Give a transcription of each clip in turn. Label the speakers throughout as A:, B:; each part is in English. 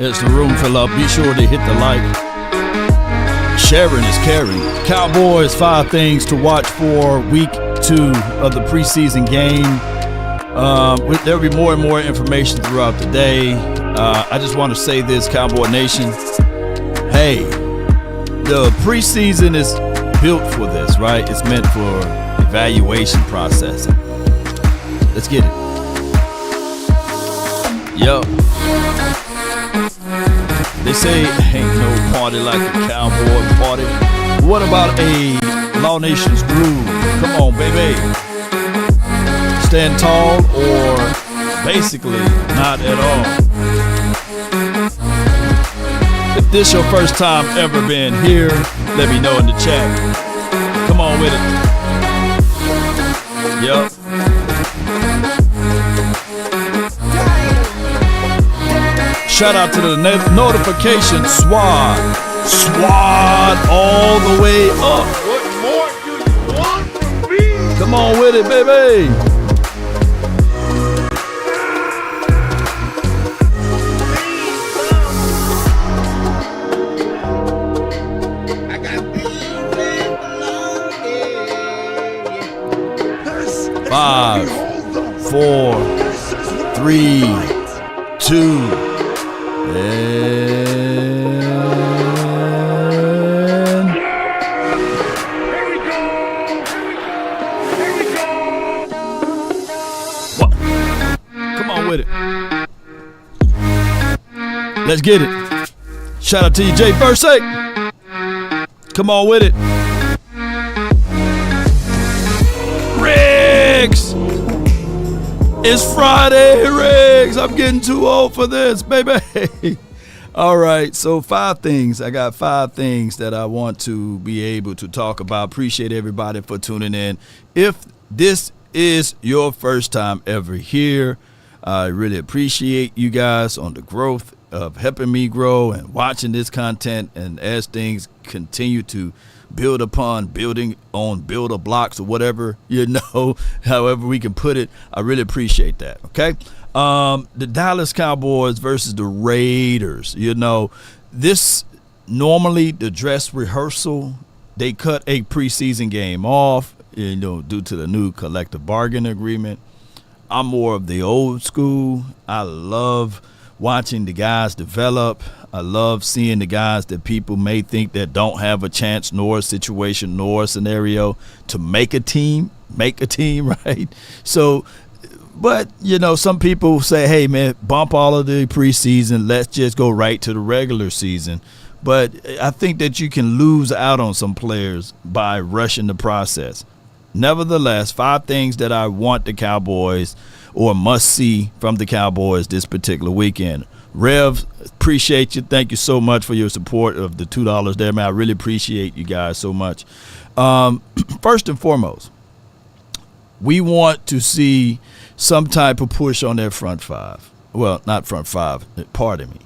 A: As the room fill up, be sure to hit the like. Sharing is caring. Cowboys, 5 things to watch for week 2 of the preseason game. There'll be more and more information throughout the day. I just want to say this, Cowboy Nation. Hey, the preseason is built for this, right? It's meant for evaluation processing. Let's get it. Yo. They say ain't no party like a cowboy party. What about a Law Nation's groove? Come on, baby. Stand tall or basically not at all. If this your first time ever been here, let me know in the chat. Come on with it. Yup. Shout out to the notification squad. Squad all the way up.
B: What more do you want from me?
A: Come on with it, baby.
B: I got things in
A: 5, 4, 3, 2. And
B: here we go.
A: What? Come on with it. Let's get it. Shout out to you, Jay Bursay. Come on with it. Riggs. It's Friday, Riggs. I'm getting too old for this, baby. All right, so 5 things. I got 5 things that I want to be able to talk about. Appreciate everybody for tuning in. If this is your first time ever here, I really appreciate you guys on the growth of helping me grow and watching this content. And as things continue to build upon building on builder blocks or whatever, however we can put it, I really appreciate that. Okay. The Dallas Cowboys versus the Raiders. This normally the dress rehearsal, they cut a preseason game off, due to the new collective bargaining agreement. I'm more of the old school. I love watching the guys develop. I love seeing the guys that people may think that don't have a chance nor a situation nor a scenario to make a team, right? So, but, some people say, hey, man, bump all of the preseason. Let's just go right to the regular season. But I think that you can lose out on some players by rushing the process. Nevertheless, 5 things that I want the Cowboys or must see from the Cowboys this particular weekend. Rev, appreciate you. Thank you so much for your support of the $2 there, man. I really appreciate you guys so much. First and foremost, we want to see some type of push on their front 5. Well, not front 5, pardon me.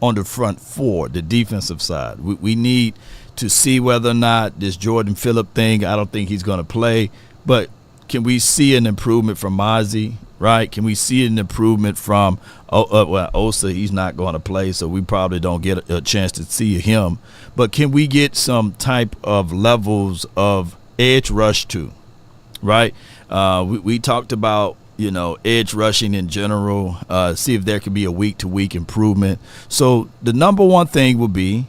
A: On the front 4, the defensive side. We need to see whether or not this Jordan Phillip thing, I don't think he's going to play, but can we see an improvement from Mozzie, right? Can we see an improvement from Osa? He's not going to play, so we probably don't get a chance to see him. But can we get some type of levels of edge rush too, right? We talked about, edge rushing in general, see if there could be a week-to-week improvement. So the number one thing will be,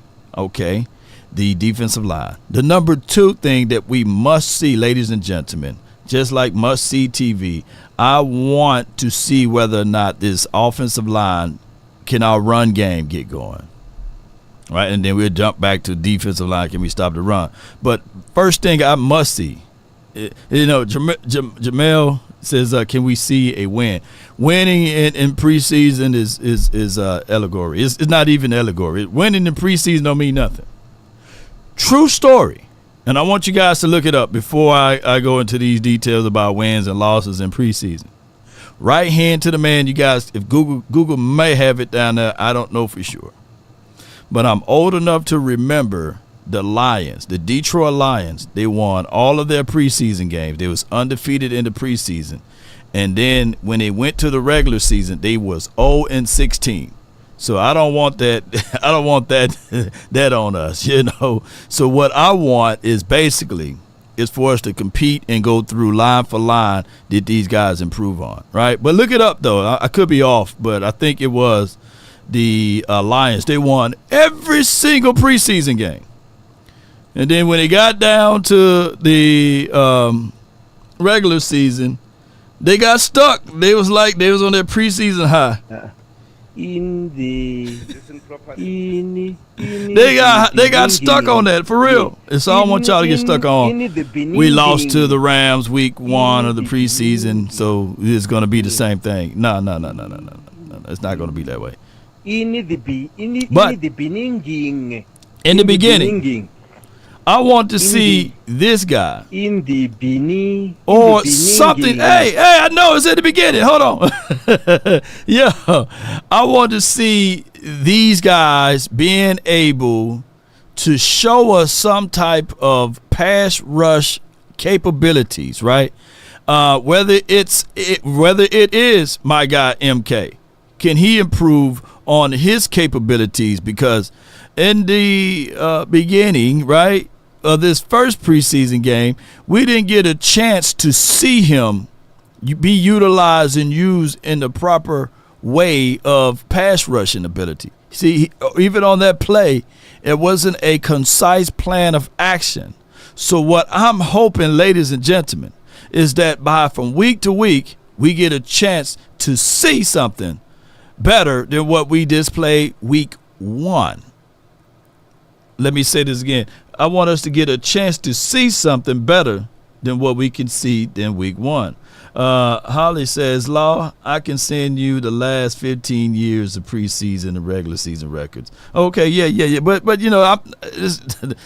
A: the defensive line. The number 2 thing that we must see, ladies and gentlemen, just like must-see TV, I want to see whether or not this offensive line can our run game get going. Right, and then we'll jump back to defensive line. Can we stop the run? But first thing I must see, Jamel says, can we see a win? Winning in preseason is allegory. It's not even allegory. Winning in preseason don't mean nothing. True story. And I want you guys to look it up before I go into these details about wins and losses in preseason. Right hand to the man, you guys, if Google may have it down there, I don't know for sure. But I'm old enough to remember the Lions, the Detroit Lions. They won all of their preseason games. They was undefeated in the preseason. And then when they went to the regular season, they was 0-16. So I don't want that. I don't want that on us, you know. So what I want is basically is for us to compete and go through line for line that these guys improve on, right? But look it up, though. I could be off, but I think it was the Lions. They won every single preseason game. And then when it got down to the regular season, they got stuck. They was on their preseason high. They got stuck on that for real. It's all I want y'all to get stuck on. We lost to the Rams week 1 of the preseason, so it's going to be the same thing. No. It's not going to be that way. But in the beginning, I want to see this guy or something. Hey, I know it's at the beginning. Hold on. Yeah, I want to see these guys being able to show us some type of pass rush capabilities, right? Whether it is my guy MK, can he improve on his capabilities? Because in the beginning, right, of this first preseason game, we didn't get a chance to see him be utilized and used in the proper way of pass rushing ability. See, even on that play, it wasn't a concise plan of action. So what I'm hoping, ladies and gentlemen, is that from week to week, we get a chance to see something better than what we displayed week 1. Let me say this again. I want us to get a chance to see something better than what we can see in week 1. Holly says, Law, I can send you the last 15 years of preseason and regular season records. Okay, yeah. But you know,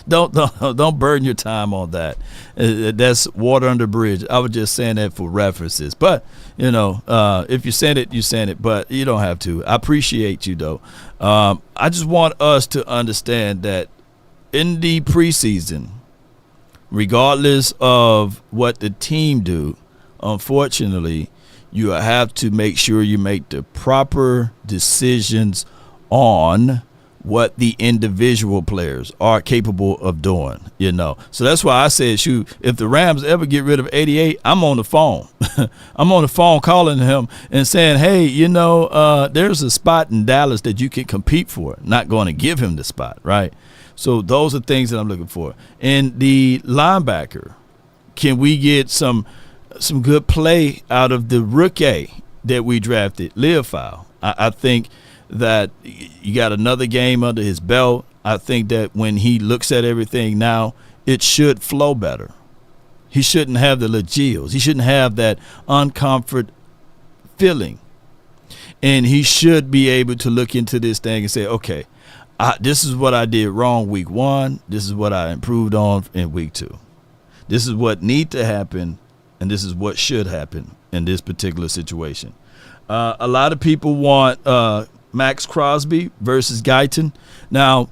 A: don't burden your time on that. That's water under the bridge. I was just saying that for references. But you know, if you send it, you send it. But you don't have to. I appreciate you though. I just want us to understand that in the preseason, regardless of what the team do, unfortunately, you have to make sure you make the proper decisions on what the individual players are capable of doing, you know. So that's why I said, shoot, if the Rams ever get rid of 88, I'm on the phone. I'm on the phone calling him and saying, hey, you know, there's a spot in Dallas that you can compete for. Not going to give him the spot, right? So those are things that I'm looking for. And the linebacker, can we get some good play out of the rookie that we drafted, Leofau? I think that you got another game under his belt. I think that when he looks at everything now, it should flow better. He shouldn't have the legils. He shouldn't have that uncomfort feeling. And he should be able to look into this thing and say, okay, this is what I did wrong week 1. This is what I improved on in week 2. This is what needs to happen, and this is what should happen in this particular situation. A lot of people want Max Crosby versus Guyton. Now,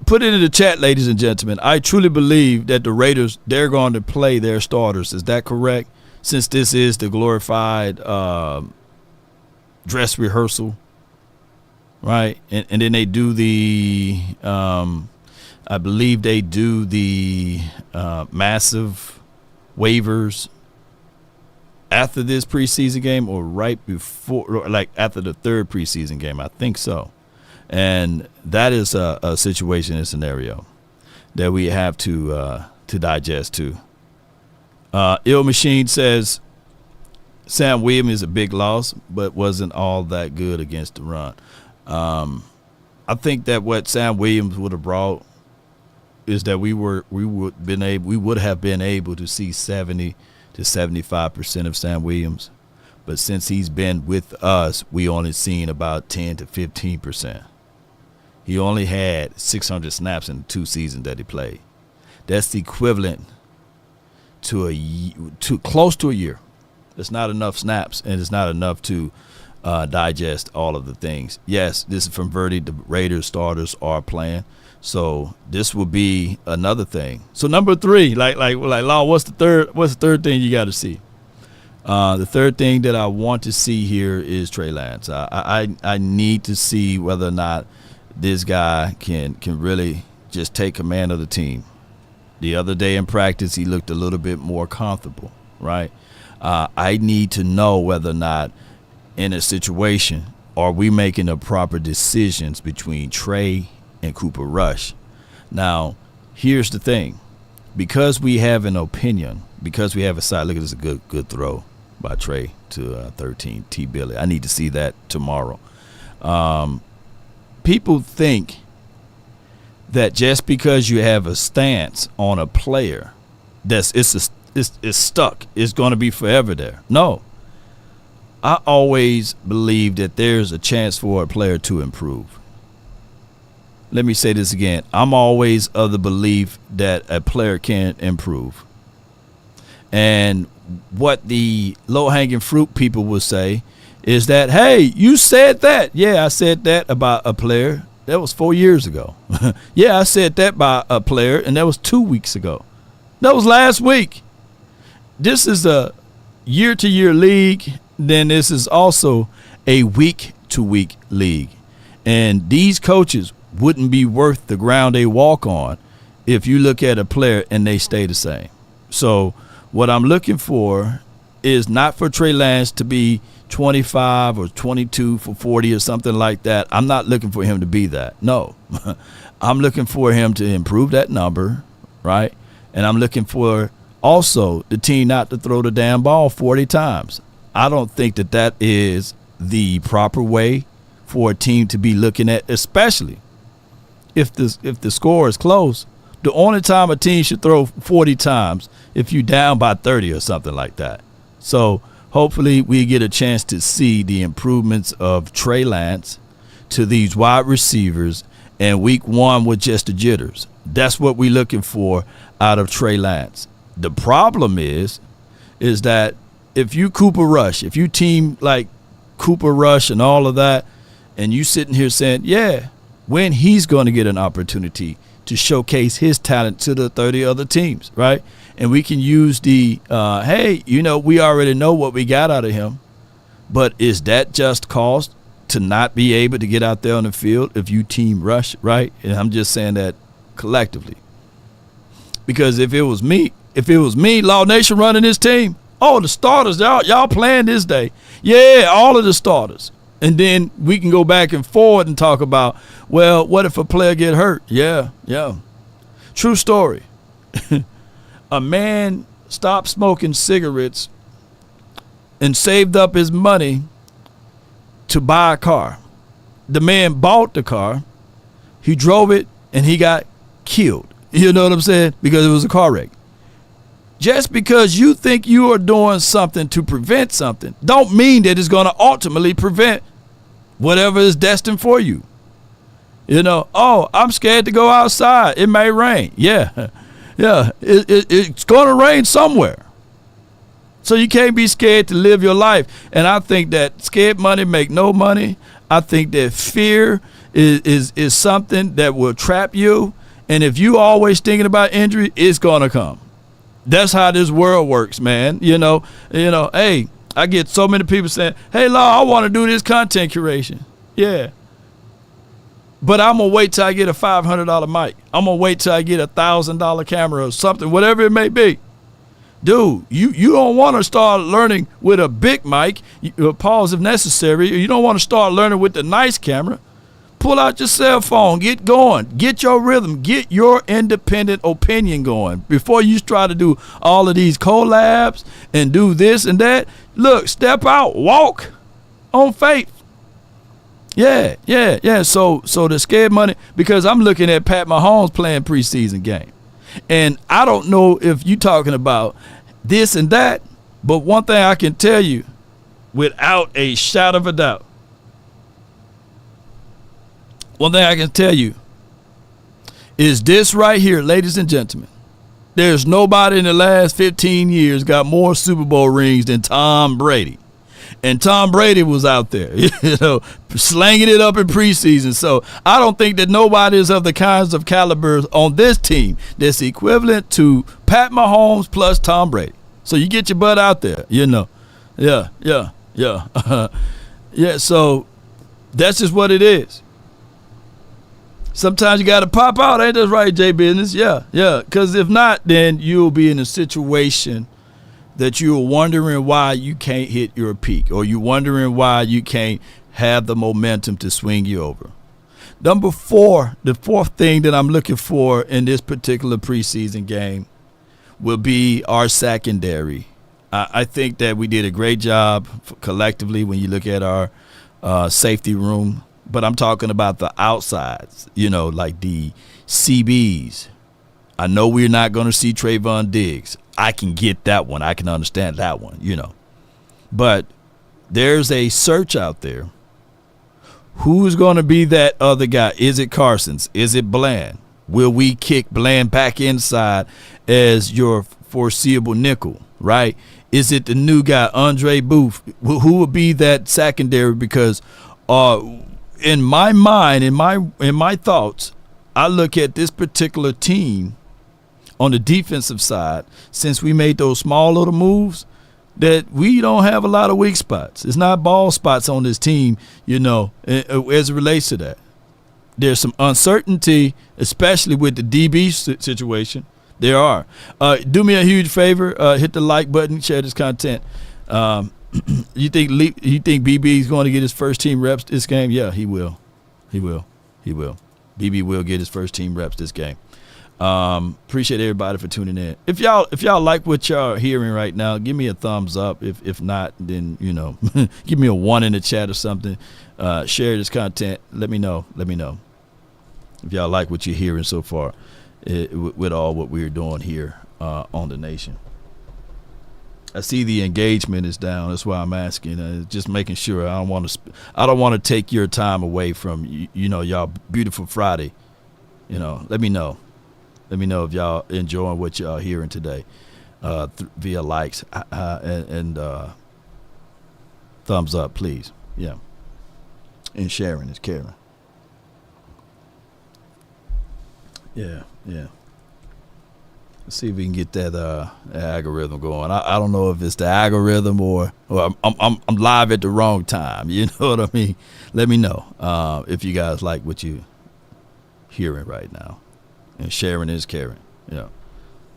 A: put it in the chat, ladies and gentlemen. I truly believe that the Raiders, they're going to play their starters. Is that correct? Since this is the glorified dress rehearsal, right? And then they do the I believe they do the massive waivers after this preseason game, or right before, or like after the third preseason game. I think so. And that is a situation and scenario that we have to digest too. Ill Machine says Sam Williams is a big loss, but wasn't all that good against the run. I think that what Sam Williams would have brought is that we would have been able to see 70 to 75% of Sam Williams, but since he's been with us, we only seen about 10 to 15%. He only had 600 snaps in the 2 seasons that he played. That's the equivalent to close to a year. It's not enough snaps, and it's not enough to digest all of the things. Yes, this is from Verdi. The Raiders starters are playing, so this will be another thing. So number 3, like Law, what's the third thing you got to see? The third thing that I want to see here is Trey Lance. I need to see whether or not this guy can really just take command of the team. The other day in practice, he looked a little bit more comfortable, right? I need to know whether or not in a situation are we making the proper decisions between Trey and Cooper Rush. Now, here's the thing. Because we have an opinion, because we have a side, look at this, a good throw by Trey to 13, T. Billy. I need to see that tomorrow. People think that just because you have a stance on a player, it's stuck. It's going to be forever there. No. I always believe that there's a chance for a player to improve. Let me say this again. I'm always of the belief that a player can improve. And what the low-hanging fruit people will say is that, hey, you said that. Yeah, I said that about a player. That was 4 years ago. Yeah, I said that by a player, and that was 2 weeks ago. That was last week. This is a year-to-year league. Then this is also a week-to-week league. And these coaches wouldn't be worth the ground they walk on if you look at a player and they stay the same. So what I'm looking for is not for Trey Lance to be 25 or 22 for 40 or something like that. I'm not looking for him to be that. No. I'm looking for him to improve that number, right? And I'm looking for also the team not to throw the damn ball 40 times. I don't think that that is the proper way for a team to be looking at, especially if the score is close. The only time a team should throw 40 times if you're down by 30 or something like that. So hopefully we get a chance to see the improvements of Trey Lance to these wide receivers, and week one with just the jitters. That's what we're looking for out of Trey Lance. The problem is that if you Cooper Rush, if you team like Cooper Rush and all of that, and you sitting here saying, yeah, when he's going to get an opportunity to showcase his talent to the 30 other teams, right? And we can use the, hey, we already know what we got out of him, but is that just cause to not be able to get out there on the field if you team Rush, right? And I'm just saying that collectively. Because if it was me, Law Nation running this team, oh, the starters, y'all playing this day. Yeah, all of the starters. And then we can go back and forward and talk about, well, what if a player get hurt? Yeah. True story. A man stopped smoking cigarettes and saved up his money to buy a car. The man bought the car. He drove it, and he got killed. You know what I'm saying? Because it was a car wreck. Just because you think you are doing something to prevent something don't mean that it's going to ultimately prevent whatever is destined for you. Oh, I'm scared to go outside. It may rain. Yeah, it's going to rain somewhere. So you can't be scared to live your life. And I think that scared money make no money. I think that fear is something that will trap you. And if you always thinking about injury, it's going to come. That's how this world works, man. Hey, I get so many people saying, hey, Law, I want to do this content curation. Yeah. But I'm going to wait till I get a $500 mic. I'm going to wait till I get a $1,000 camera or something, whatever it may be. Dude, you don't want to start learning with a big mic, pause if necessary. You don't want to start learning with the nice camera. Pull out your cell phone, get going, get your rhythm, get your independent opinion going before you try to do all of these collabs and do this and that. Look, step out, walk on faith. Yeah. So the scared money, because I'm looking at Pat Mahomes playing preseason game. And I don't know if you're talking about this and that, but one thing I can tell you without a shadow of a doubt, one thing I can tell you is this right here, ladies and gentlemen. There's nobody in the last 15 years got more Super Bowl rings than Tom Brady. And Tom Brady was out there, slanging it up in preseason. So I don't think that nobody is of the kinds of calibers on this team that's equivalent to Pat Mahomes plus Tom Brady. So you get your butt out there, Yeah. Yeah, so that's just what it is. Sometimes you got to pop out. Ain't that right, J Business? Yeah. Because if not, then you'll be in a situation that you're wondering why you can't hit your peak, or you're wondering why you can't have the momentum to swing you over. Number 4, the fourth thing that I'm looking for in this particular preseason game will be our secondary. I think that we did a great job collectively when you look at our safety room, but I'm talking about the outsides, like the CBs. I know we're not going to see Trayvon Diggs. I can get that one. I can understand that one, But there's a search out there. Who's going to be that other guy? Is it Carsons? Is it Bland? Will we kick Bland back inside as your foreseeable nickel, right? Is it the new guy, Andre Booth? Who will be that secondary? Because in my mind, in my thoughts, I look at this particular team on the defensive side, since we made those small little moves, that we don't have a lot of weak spots. It's not ball spots on this team, as it relates to that. There's some uncertainty, especially with the DB situation. There are. Do me a huge favor. Hit the like button. Share this content. You think BB is going to get his first team reps this game? Yeah, he will. He will. BB will get his first team reps this game. Appreciate everybody for tuning in. If y'all like what y'all hearing right now, give me a thumbs up. If not, then give me a 1 in the chat or something. Share this content. Let me know if y'all like what you're hearing so far with all what we're doing here on the nation. I see the engagement is down. That's why I'm asking. Just making sure. I don't want to take your time away from y'all beautiful Friday. Let me know. Let me know if y'all enjoying what y'all hearing today via likes and thumbs up, please. Yeah. And sharing is caring. Yeah. Let's see if we can get that algorithm going. I don't know if it's the algorithm or I'm live at the wrong time. You know what I mean? Let me know if you guys like what you hearing right now. And sharing is caring. Yeah.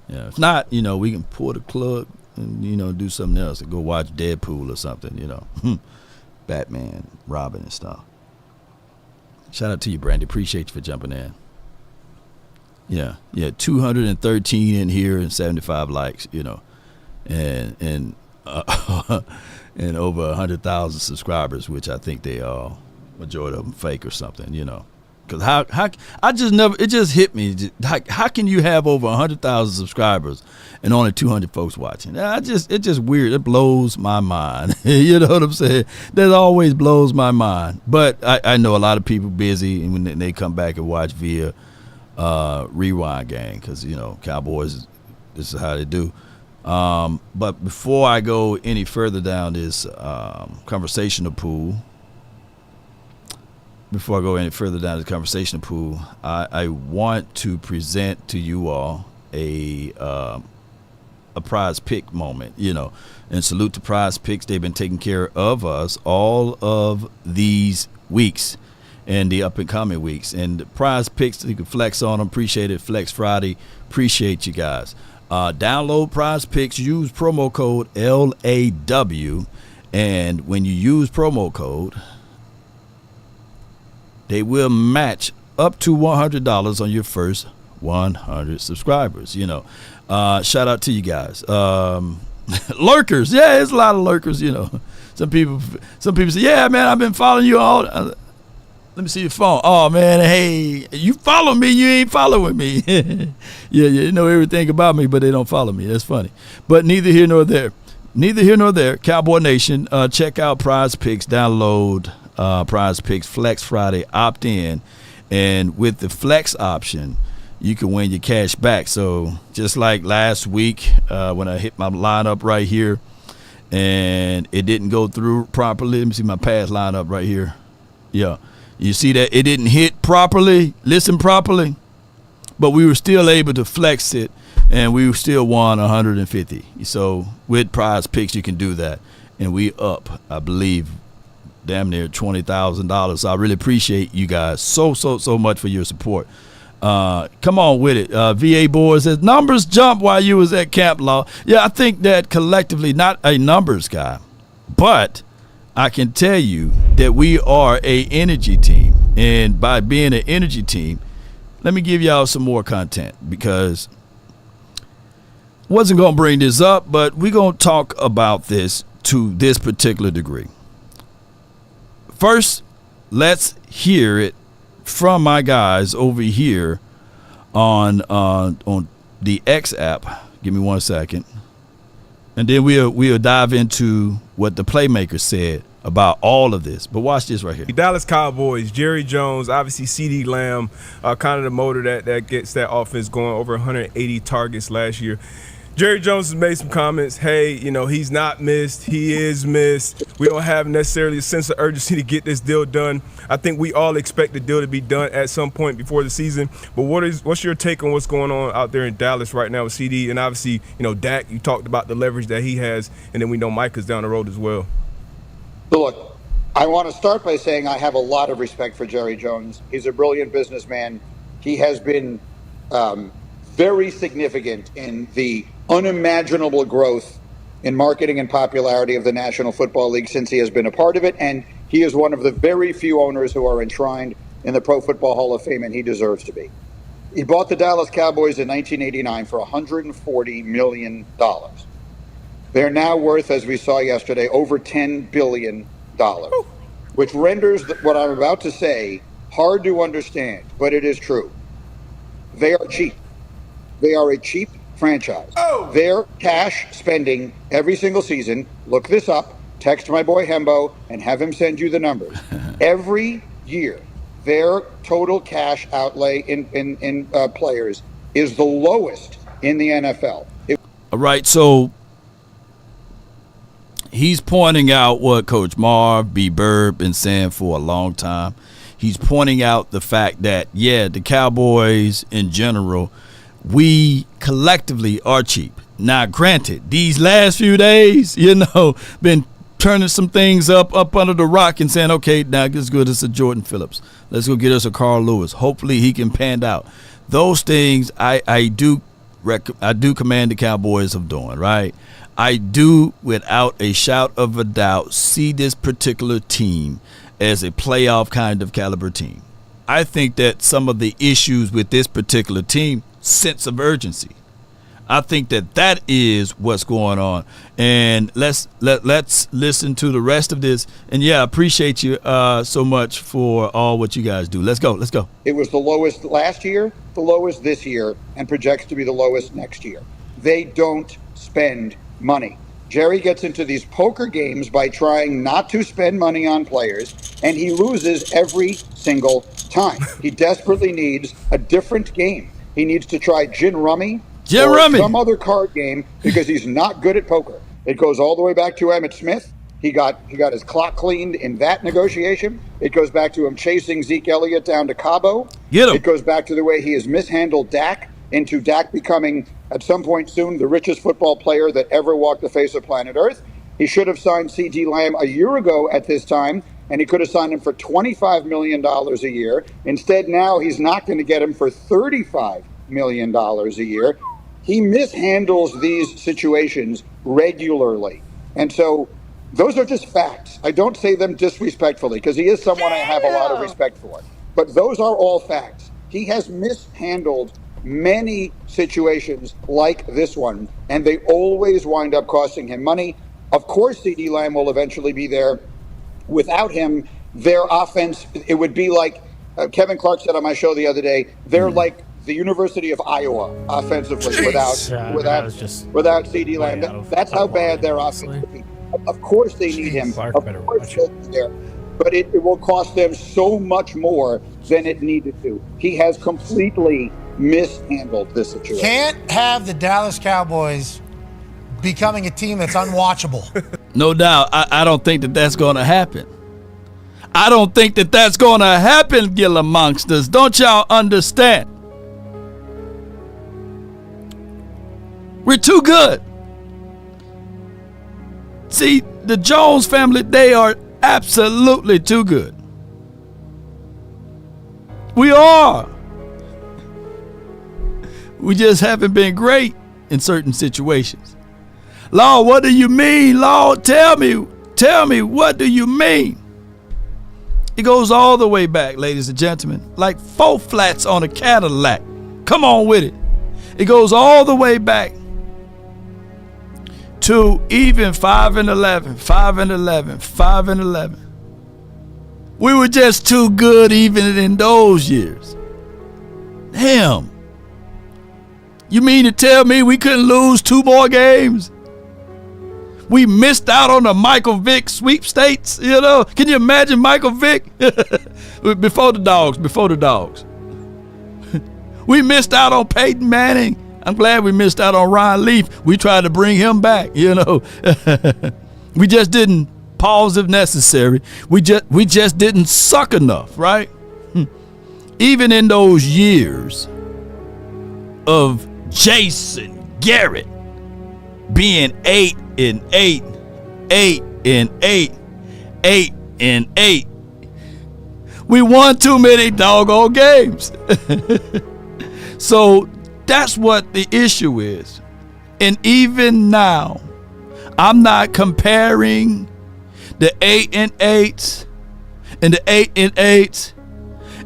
A: If not, we can pull the plug and do something else and go watch Deadpool or something. Batman, Robin, and stuff. Shout out to you, Brandy. Appreciate you for jumping in. Yeah. 213 in here and 75 likes. And and over 100,000 subscribers, which I think they are majority of them fake or something. Because how I just never, it just hit me. How can you have over 100,000 subscribers and only 200 folks watching? It's just weird. It blows my mind. You know what I'm saying? That always blows my mind. But I know a lot of people busy, and when they come back and watch via Rewind Gang, because Cowboys, this is how they do. But before I go any further down this conversational pool. Before I go any further down the conversation pool, I want to present to you all a prize pick moment, and salute to Prize Picks. They've been taking care of us all of these weeks and the up and coming weeks. And Prize Picks, you can flex on them. Appreciate it. Flex Friday. Appreciate you guys. Download Prize Picks. Use promo code LAW, and when you use promo code, they will match up to $100 on your first 100 subscribers. Shout out to you guys. Lurkers, yeah, it's a lot of lurkers. Some people say, yeah, man, I've been following you all. Let me see your phone. Oh man, hey, you follow me, you ain't following me. Yeah, you know everything about me, but they don't follow me. That's funny. But neither here nor there. Cowboy Nation, check out Prize Picks. Download Prize Picks Flex Friday, opt in, and with the flex option you can win your cash back. So just like last week when I hit my lineup right here and it didn't go through properly. Let me see my past lineup right here. Yeah, you see that it didn't hit properly, listen properly, but we were still able to flex it and we still won 150. So with Prize Picks you can do that. and we up, I believe, damn near $20,000. So I really appreciate you guys so much for your support. Come on with it. VA Board says numbers jump while you was at Camp Law. Yeah, I think that collectively, not a numbers guy, but I can tell you that we are a energy team. And by being an energy team, let me give y'all some more content, because wasn't going to bring this up, but we're going to talk about this to this particular degree. First, let's hear it from my guys over here on the X app. Give me 1 second. And then we'll dive into what the playmaker said about all of this. But watch this right here.
C: Dallas Cowboys, Jerry Jones, obviously CeeDee Lamb, kind of the motor that gets that offense going, over 180 targets last year. Jerry Jones has made some comments. Hey, he's not missed. He is missed. We don't have necessarily a sense of urgency to get this deal done. I think we all expect the deal to be done at some point before the season. But what's your take on what's going on out there in Dallas right now with CD? And obviously, Dak, you talked about the leverage that he has. And then we know Micah's down the road as well.
D: So look, I want to start by saying I have a lot of respect for Jerry Jones. He's a brilliant businessman. He has been very significant in the unimaginable growth in marketing and popularity of the National Football League since he has been a part of it. And he is one of the very few owners who are enshrined in the Pro Football Hall of Fame, and he deserves to be. He bought the Dallas Cowboys in 1989 for $140 million. They're now worth, as we saw yesterday, over $10 billion, which renders what I'm about to say hard to understand, but it is true. They are cheap. They are a cheap franchise. Their cash spending every single season, look this up, text my boy Hembo and have him send you the numbers. Every year, their total cash outlay in players is the lowest in the NFL.
A: All right, so he's pointing out what Coach Marv B. Bird been saying for a long time. He's pointing out the fact that, the Cowboys in general, we collectively are cheap. Now, granted, these last few days, been turning some things up under the rock and saying, okay, now let's go to a Jordan Phillips. Let's go get us a Carl Lewis. Hopefully he can pan out. Those things I do commend the Cowboys of doing, right? I do, without a shout of a doubt, see this particular team as a playoff kind of caliber team. I think that some of the issues with this particular team, sense of urgency. I think that is what's going on. And let's listen to the rest of this. And I appreciate you so much for all what you guys do. Let's go.
D: It was the lowest last year, the lowest this year, and projects to be the lowest next year. They don't spend money. Jerry gets into these poker games by trying not to spend money on players, and he loses every single time. He desperately needs a different game. He needs to try gin rummy or some other card game because he's not good at poker. It goes all the way back to Emmitt Smith. He got his clock cleaned in that negotiation. It goes back to him chasing Zeke Elliott down to Cabo. It goes back to the way he has mishandled Dak, into Dak becoming, at some point soon, the richest football player that ever walked the face of planet Earth. He should have signed CeeDee Lamb a year ago at this time, and he could have signed him for $25 million a year. Instead, now he's not going to get him for $35 million a year. He mishandles these situations regularly. And so those are just facts. I don't say them disrespectfully because he is someone I have a lot of respect for. But those are all facts. He has mishandled many situations like this one, and they always wind up costing him money. Of course, CeeDee Lamb will eventually be there. Without him, their offense, it would be like Kevin Clark said on my show the other day, they're like the University of Iowa offensively without CeeDee Lamb. That's how bad their offense would be. Of course they need him. Of course he'll be there. But it will cost them so much more than it needed to. He has completely mishandled this situation.
E: Can't have the Dallas Cowboys becoming a team that's unwatchable.
A: No doubt. I don't think that's going to happen. I don't think that's going to happen, Gil amongst us. Don't y'all understand? We're too good. See, the Jones family, they are absolutely too good. We are. We just haven't been great in certain situations. Lord, what do you mean? Lord, tell me, what do you mean? It goes all the way back, ladies and gentlemen, like 4 flats on a Cadillac. Come on with it. It goes all the way back to even 5-11, 5-11, 5-11. We were just too good even in those years. Damn. You mean to tell me we couldn't lose 2 more games? We missed out on the Michael Vick sweepstakes, you know? Can you imagine Michael Vick? Before the dogs. We missed out on Peyton Manning. I'm glad we missed out on Ryan Leaf. We tried to bring him back, you know. We just didn't pause if necessary. We just didn't suck enough, right? Even in those years of Jason Garrett being 8-8, 8-8, 8-8. We won too many doggone games. So that's what the issue is. And even now, I'm not comparing the 8-8 and the 8-8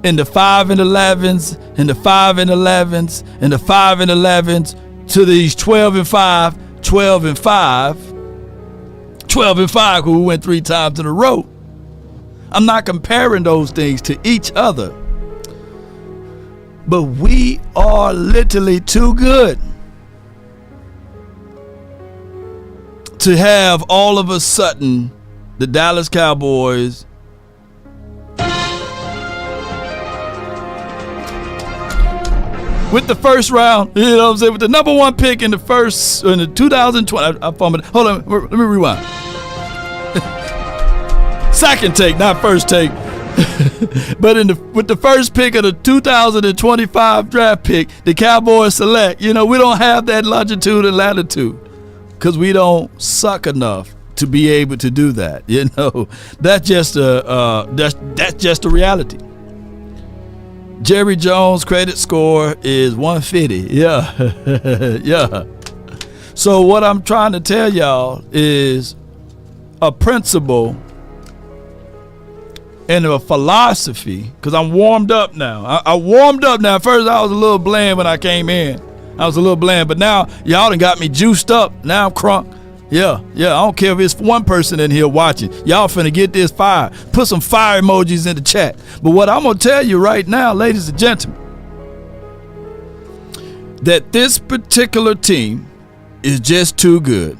A: and the 5-11s and the 5-11s and the 5-11s to these 12-5, 12-5, 12-5 who went 3 times in a row. I'm not comparing those things to each other. But we are literally too good to have all of a sudden the Dallas Cowboys with the first round, you know what I'm saying, with the number 1 pick in the 2020. I fumbled. Hold on, let me rewind. Second take, not first take. But with the first pick of the 2025 draft pick, the Cowboys select. You know, we don't have that longitude and latitude because we don't suck enough to be able to do that. You know, that's just a reality. Jerry Jones' credit score is 150. Yeah. Yeah. So what I'm trying to tell y'all is a principle and a philosophy, because I'm warmed up now. I warmed up now. First, I was a little bland when I came in. But now y'all done got me juiced up. Now I'm crunk. Yeah. I don't care if it's one person in here watching. Y'all finna get this fire. Put some fire emojis in the chat. But what I'm gonna tell you right now, ladies and gentlemen, that this particular team is just too good.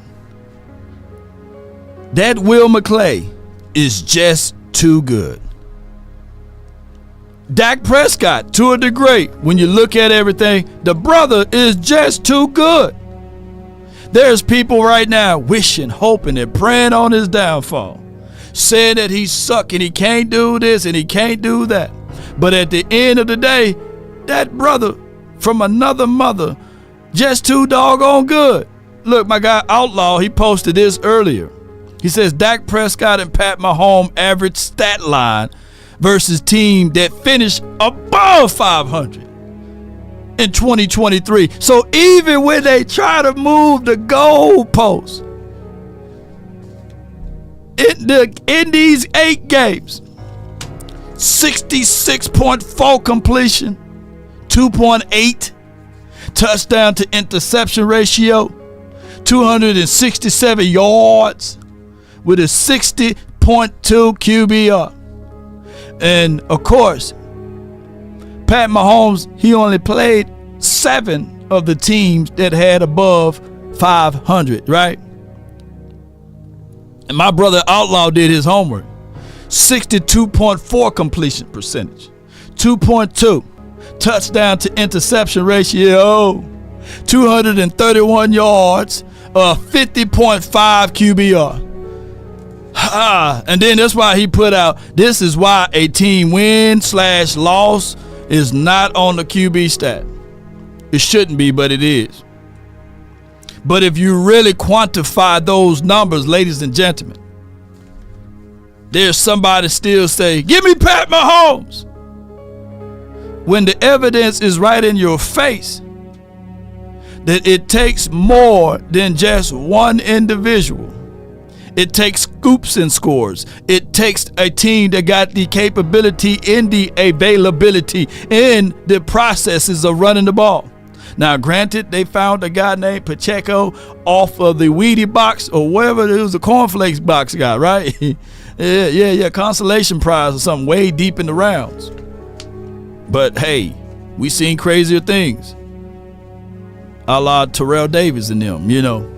A: That Will McClay is just too good. Dak Prescott, to a degree, when you look at everything, the brother is just too good. There's people right now wishing, hoping, and praying on his downfall, saying that he suck and he can't do this and he can't do that. But at the end of the day, that brother from another mother, just too doggone good. Look, my guy Outlaw, he posted this earlier. He says Dak Prescott and Pat Mahomes average stat line versus team that finished above 500 in 2023. So even when they try to move the goalposts in these 8 games, 66.4 completion, 2.8 touchdown to interception ratio, 267 yards with a 60.2 QBR. And of course, Pat Mahomes, he only played 7 of the teams that had above 500, right? And my brother Outlaw did his homework. 62.4 completion percentage, 2.2 touchdown to interception ratio, 231 yards, 50.5 QBR. And then that's why he put out, this is why a team win/loss is not on the QB stat. It shouldn't be, but it is. But if you really quantify those numbers, ladies and gentlemen, there's somebody still say, give me Pat Mahomes. When the evidence is right in your face that it takes more than just one individual. It takes scoops and scores. It takes a team that got the capability and the availability in the processes of running the ball. Now, granted, they found a guy named Pacheco off of the Wheatie box or wherever it was, the cornflakes box guy, right? yeah, consolation prize or something way deep in the rounds. But hey, we seen crazier things. A la Terrell Davis and them, you know.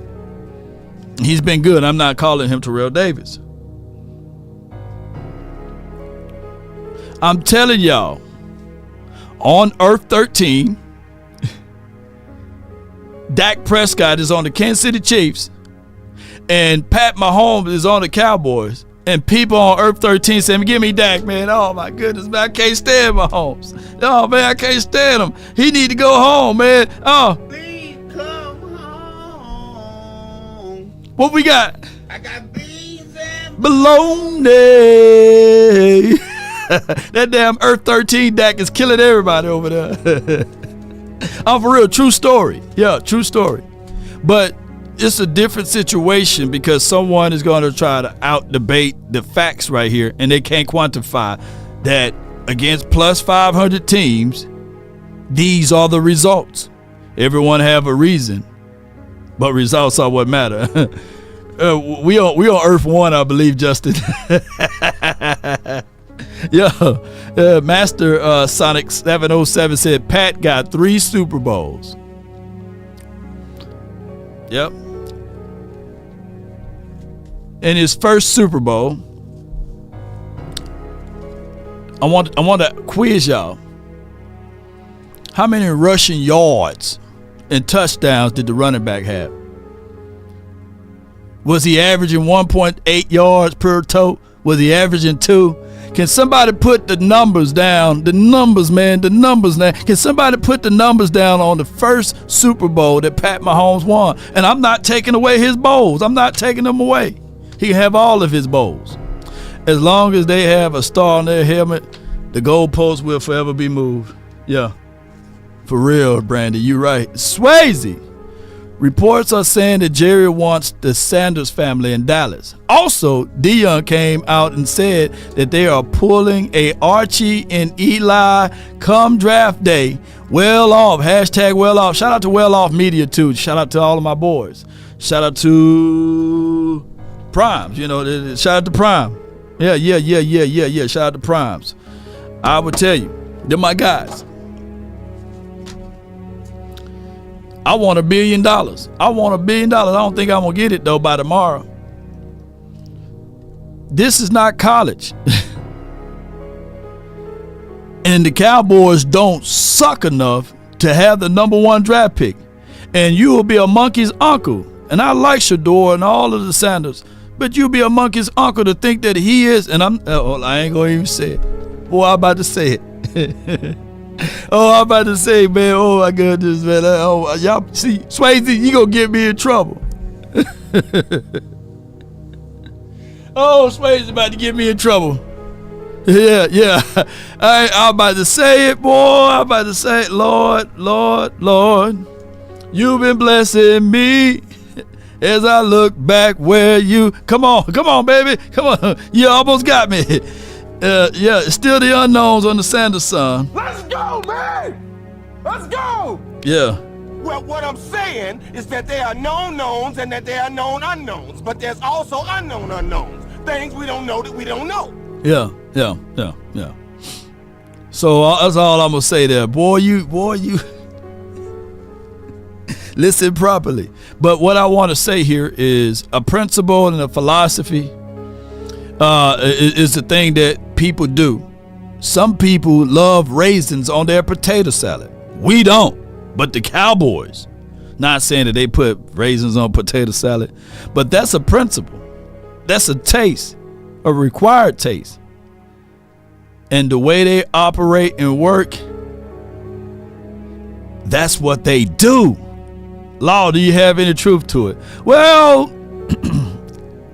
A: He's been good. I'm not calling him Terrell Davis. I'm telling y'all, on Earth 13, Dak Prescott is on the Kansas City Chiefs, and Pat Mahomes is on the Cowboys. And people on Earth 13 saying, give me Dak, man. Oh, my goodness, man. I can't stand Mahomes. Oh, man, I can't stand him. He need to go home, man. Oh.
B: Please come home.
A: What we got?
B: I got beans and
A: Bologna. That damn Earth 13 Dak is killing everybody over there. I'm for real. True story. Yeah, true story. But it's a different situation because someone is going to try to out-debate the facts right here, and they can't quantify that against plus 500 teams, these are the results. Everyone have a reason, but results are what matter. We on Earth 1, I believe, Justin. Yeah, Master Sonic 707 said Pat got 3 Super Bowls. Yep. In his first Super Bowl, I want to quiz y'all. How many rushing yards and touchdowns did the running back have? Was he averaging 1.8 yards per toe? Was he averaging 2? Can somebody put the numbers down? The numbers, man, the numbers now. Can somebody put the numbers down on the first Super Bowl that Pat Mahomes won? And I'm not taking away his bowls. I'm not taking them away. He can have all of his bowls. As long as they have a star on their helmet, the goalpost will forever be moved. Yeah. For real, Brandy, you right. Swayze. Reports are saying that Jerry wants the Sanders family in Dallas. Also, Dion came out and said that they are pulling a Archie and Eli come draft day. Well off. Hashtag well off. Shout out to Well Off Media, too. Shout out to all of my boys. Shout out to Primes. You know, shout out to Prime. Yeah. Shout out to Primes. I would tell you, they're my guys. I want $1 billion. I want $1 billion. I don't think I'm going to get it, though, by tomorrow. This is not college. And the Cowboys don't suck enough to have the #1 draft pick. And you will be a monkey's uncle. And I like Shador and all of the Sanders. But you'll be a monkey's uncle to think that he is. And I ain't going to even say it. Boy, I'm about to say it. Oh, I'm about to say, man, oh my goodness, man. Oh, y'all see, Swayze, you gonna get me in trouble. Oh, Swayze about to get me in trouble. Yeah. I'm about to say it, boy. I'm about to say it. Lord, you've been blessing me as I look back where you. Come on, baby. Come on. You almost got me. Yeah, still the unknowns on the Sanders son.
B: let's go, man. Let's go.
A: Yeah.
B: Well, what I'm saying is that there are known knowns and that there are known unknowns, but there's also unknown unknowns. Things we don't know that we don't know.
A: Yeah. So that's all I'm gonna say there, boy. You listen properly. But what I want to say here is a principle and a philosophy is the thing that people do. Some people love raisins on their potato salad. We don't, but the Cowboys. Not saying that they put raisins on potato salad, but that's a principle. That's a taste, a required taste. And the way they operate and work, that's what they do. Law, do you have any truth to it? Well,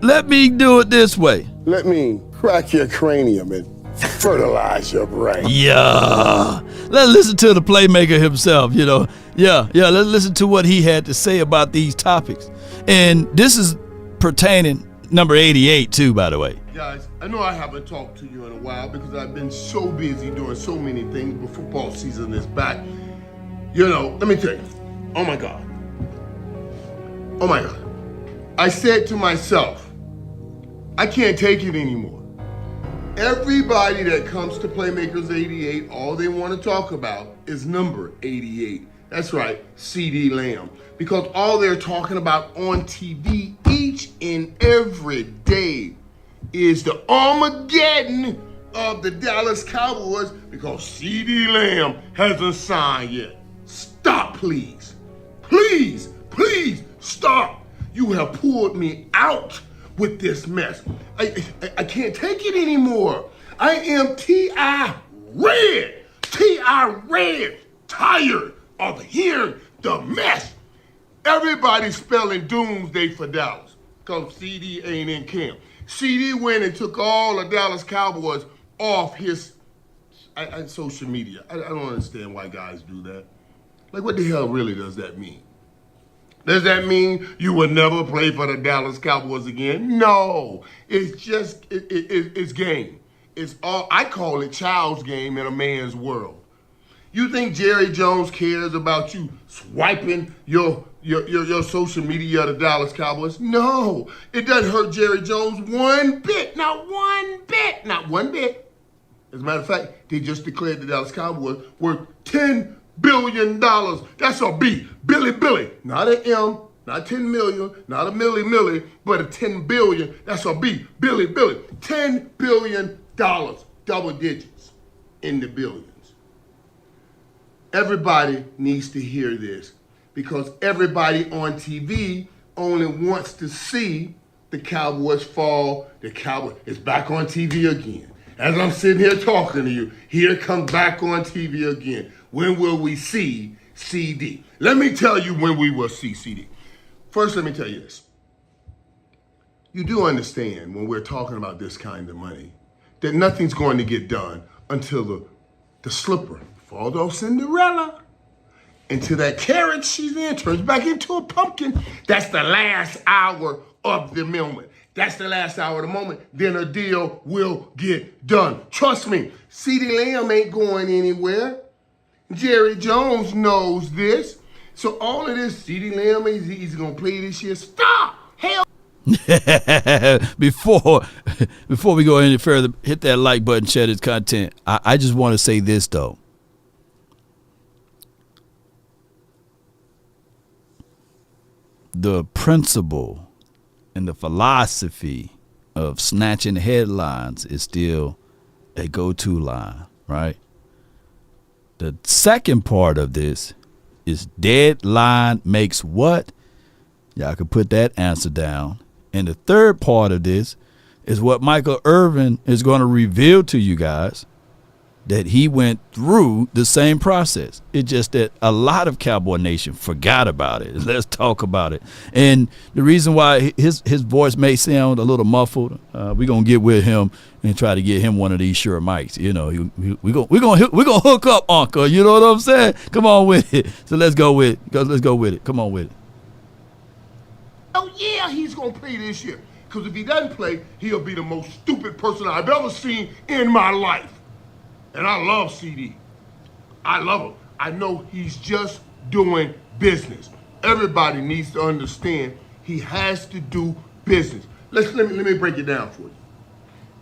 A: let me do it this way.
B: Let me crack your cranium and fertilize your brain.
A: Yeah. Let's listen to the playmaker himself, you know. Yeah, let's listen to what he had to say about these topics. And this is pertaining number 88 too, by the way.
B: Guys, I know I haven't talked to you in a while because I've been so busy doing so many things, but football season is back. You know, let me tell you. Oh my God. I said to myself, I can't take it anymore. Everybody that comes to Playmakers 88, all they want to talk about is number 88. That's right, CeeDee Lamb. Because all they're talking about on TV each and every day is the Armageddon of the Dallas Cowboys because CeeDee Lamb hasn't signed yet. Stop, please. Please stop. You have pulled me out with this mess. I can't take it anymore. I am T.I. red, tired of hearing the mess. Everybody's spelling doomsday for Dallas because CeeDee ain't in camp. CeeDee went and took all the Dallas Cowboys off his social media. I don't understand why guys do that. Like, what the hell really does that mean? Does that mean you will never play for the Dallas Cowboys again? No, it's just, it's game. It's all, I call it child's game in a man's world. You think Jerry Jones cares about you swiping your social media of the Dallas Cowboys? No, it doesn't hurt Jerry Jones one bit, not one bit. As a matter of fact, they just declared the Dallas Cowboys worth $10 billion. That's a B. Billy. Not an M, not 10 million, not a milli, but a 10 billion. That's a B. Billy. $10 billion. Double digits in the billions. Everybody needs to hear this because everybody on TV only wants to see the Cowboys fall. The Cowboys is back on TV again. As I'm sitting here talking to you, here it comes back on TV again. When will we see CeeDee? Let me tell you when we will see CeeDee. First, let me tell you this. You do understand when we're talking about this kind of money that nothing's going to get done until the slipper falls off Cinderella, until that carrot she's in turns back into a pumpkin. That's the last hour of the moment. That's the last hour of the moment. Then a deal will get done. Trust me, CeeDee Lamb ain't going anywhere. Jerry Jones knows this. So all of this, CeeDee Lamb, he's going to play this year. Stop! Hell.
A: Before we go any further, hit that like button, share this content. I just want to say this, though. The principle and the philosophy of snatching headlines is still a go-to line, right? The second part of this is deadline makes what? Y'all can put that answer down. And the third part of this is what Michael Irvin is going to reveal to you guys, that he went through the same process. It's just that a lot of Cowboy Nation forgot about it. Let's talk about it. And the reason why his voice may sound a little muffled, we're going to get with him and try to get him one of these Shure mics. You know, we're gonna hook up, Uncle. You know what I'm saying? Come on with it. So let's go with it. Come on with it.
B: Oh, yeah, he's going to play this year. Because if he doesn't play, he'll be the most stupid person I've ever seen in my life. And I love CeeDee. I love him. I know he's just doing business. Everybody needs to understand he has to do business. Let me break it down for you.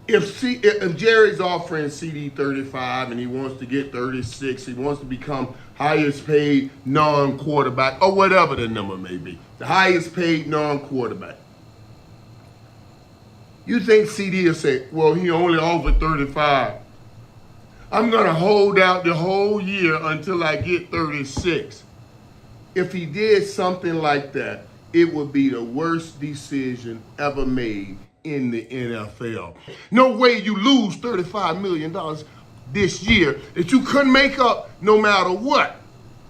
B: If Jerry's offering CeeDee 35 and he wants to get 36, he wants to become highest paid non-quarterback, or whatever the number may be, the highest paid non-quarterback. You think CeeDee will say, well, he only offered 35. I'm going to hold out the whole year until I get 36. If he did something like that, it would be the worst decision ever made in the NFL. No way you lose $35 million this year that you couldn't make up no matter what.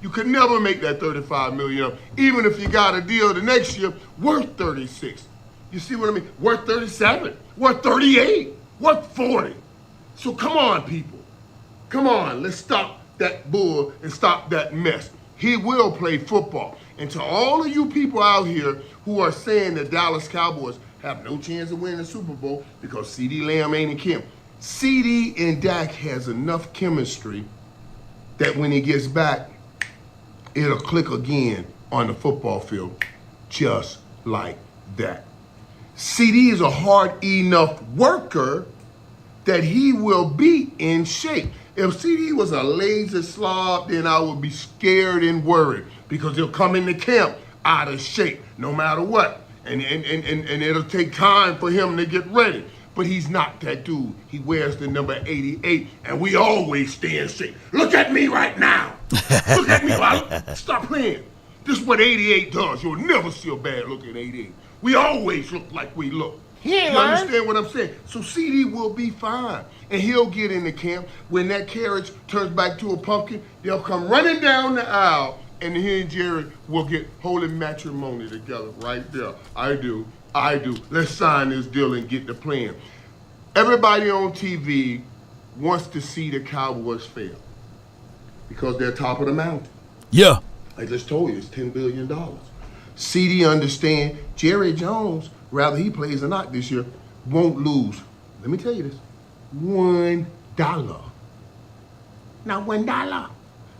B: You could never make that $35 million up, even if you got a deal the next year worth 36. You see what I mean? Worth 37, worth 38. What 40? So come on, people. Come on, let's stop that bull and stop that mess. He will play football. And to all of you people out here who are saying the Dallas Cowboys have no chance of winning the Super Bowl because CeeDee Lamb ain't in camp. CeeDee and Dak has enough chemistry that when he gets back, it'll click again on the football field, just like that. CeeDee is a hard enough worker that he will be in shape. If CeeDee was a lazy slob, then I would be scared and worried because he'll come into camp out of shape no matter what. And it'll take time for him to get ready. But he's not that dude. He wears the number 88, and we always stay in shape. Look at me right now. Look at me. Stop playing. This is what 88 does. You'll never see a bad look at 88. We always look like we look. You understand what I'm saying? So CeeDee will be fine. And he'll get in the camp. When that carriage turns back to a pumpkin, they'll come running down the aisle, and he and Jerry will get holy matrimony together right there. I do. Let's sign this deal and get the plan. Everybody on TV wants to see the Cowboys fail because they're top of the mountain.
A: Yeah.
B: I just told you, it's $10 billion. CeeDee understand Jerry Jones, rather he plays or not this year, won't lose. Let me tell you this. $1. Not $1.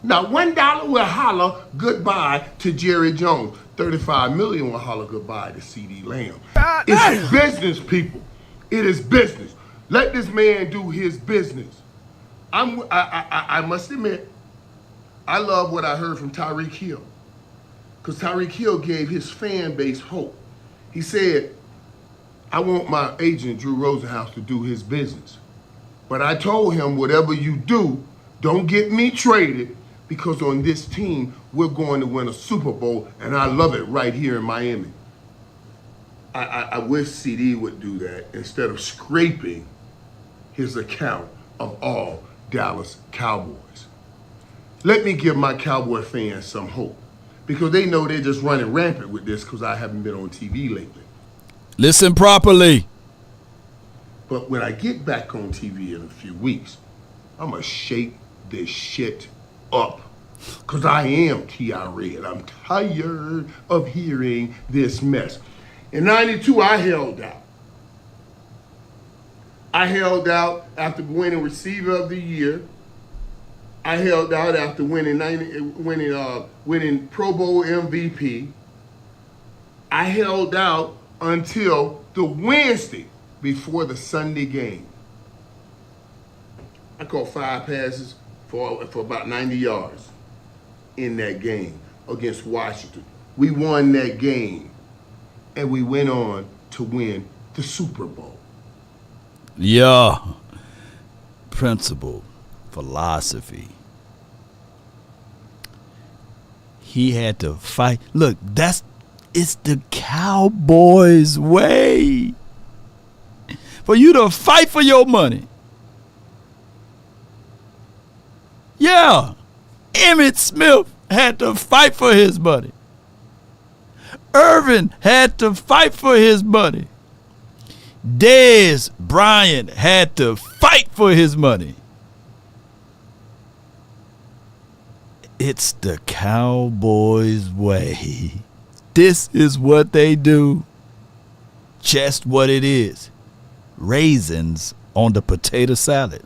B: Now $1 will holler goodbye to Jerry Jones. 35 million will holler goodbye to CeeDee Lamb. It's business, people. It is business. Let this man do his business. I must admit, I love what I heard from Tyreek Hill. Because Tyreek Hill gave his fan base hope. He said, I want my agent, Drew Rosenhaus, to do his business. But I told him, whatever you do, don't get me traded, because on this team, we're going to win a Super Bowl, and I love it right here in Miami. I wish CeeDee would do that instead of scraping his account of all Dallas Cowboys. Let me give my Cowboy fans some hope, because they know they're just running rampant with this because I haven't been on TV lately.
A: Listen properly.
B: But when I get back on TV in a few weeks, I'm going to shake this shit up. Because I am T.I. and I'm tired of hearing this mess. In 92, I held out. I held out after winning Receiver of the Year. I held out after winning Pro Bowl MVP. I held out until the Wednesday before the Sunday game. I caught 5 passes for about 90 yards in that game against Washington. We won that game, and we went on to win the Super Bowl.
A: Yeah. Principle, philosophy. He had to fight. Look, it's the Cowboys' way. For you to fight for your money. Yeah. Emmitt Smith had to fight for his money. Irvin had to fight for his money. Dez Bryant had to fight for his money. It's the Cowboys' way. This is what they do. Just what it is. Raisins on the potato salad.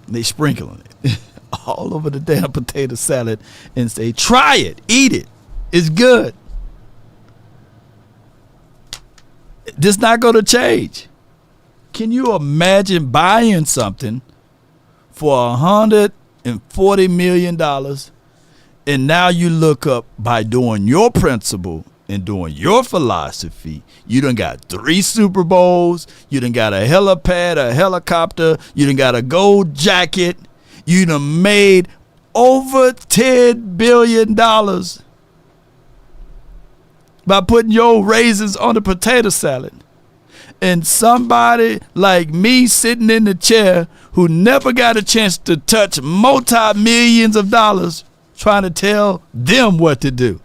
A: They sprinkling it all over the damn potato salad and say, try it, eat it. It's good. This not going to change. Can you imagine buying something for $140 million and now you look up by doing your principle and doing your philosophy, you done got 3 Super Bowls, you done got a helipad, a helicopter, you done got a gold jacket, you done made over $10 billion by putting your raisins on the potato salad. And somebody like me sitting in the chair who never got a chance to touch multi-millions of dollars trying to tell them what to do.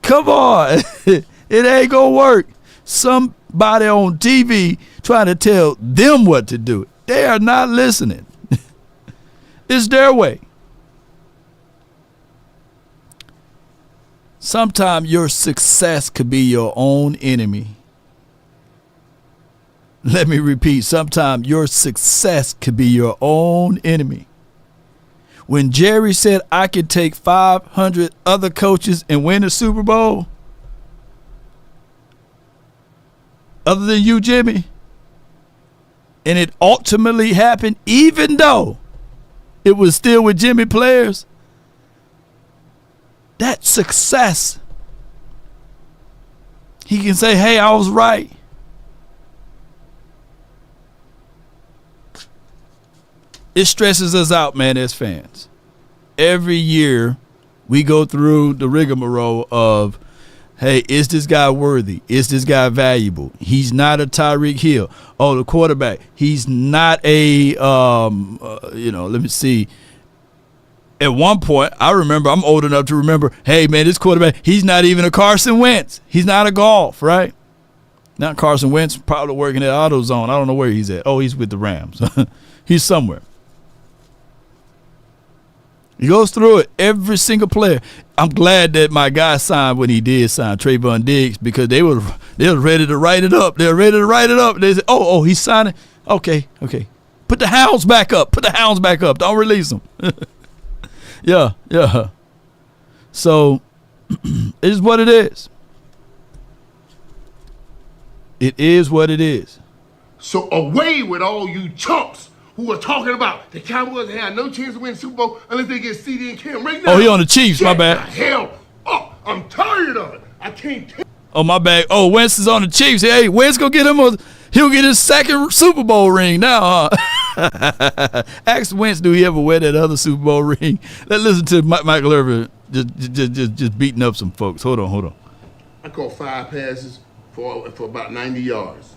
A: Come on. It ain't gonna work. Some body on TV trying to tell them what to do. They are not listening. It's their way. Sometimes your success could be your own enemy. Let me repeat. Sometimes your success could be your own enemy. When Jerry said, I could take 500 other coaches and win a Super Bowl, other than you, Jimmy, and it ultimately happened, even though it was still with Jimmy players, that success, he can say, hey, I was right. It stresses us out, man, as fans. Every year we go through the rigmarole of, hey, is this guy worthy? Is this guy valuable? He's not a Tyreek Hill. Oh, the quarterback. He's not a, let me see. At one point, I remember, I'm old enough to remember, hey, man, this quarterback, he's not even a Carson Wentz. He's not a golf, right? Not Carson Wentz, probably working at AutoZone. I don't know where he's at. Oh, he's with the Rams. He's somewhere. He goes through it, every single player. I'm glad that my guy signed when he did sign, Trayvon Diggs, because they were ready to write it up. They were ready to write it up. They said, oh, he's signing. Okay. Put the hounds back up. Don't release them. Yeah. So it is what it is. It is what it is.
B: So away with all you chumps who are talking about the Cowboys have no chance to win the Super Bowl unless they get CeeDee and Cam right now.
A: Oh, he on the Chiefs, my bad.
B: The hell up. I'm tired of it. I can't take.
A: Oh, my bad. Oh, Wentz is on the Chiefs. Hey, Wentz gonna get he'll get his second Super Bowl ring now, huh? Ask Wentz, do he ever wear that other Super Bowl ring? Let's listen to Michael Irvin just beating up some folks. Hold on.
B: I caught 5 passes for about 90 yards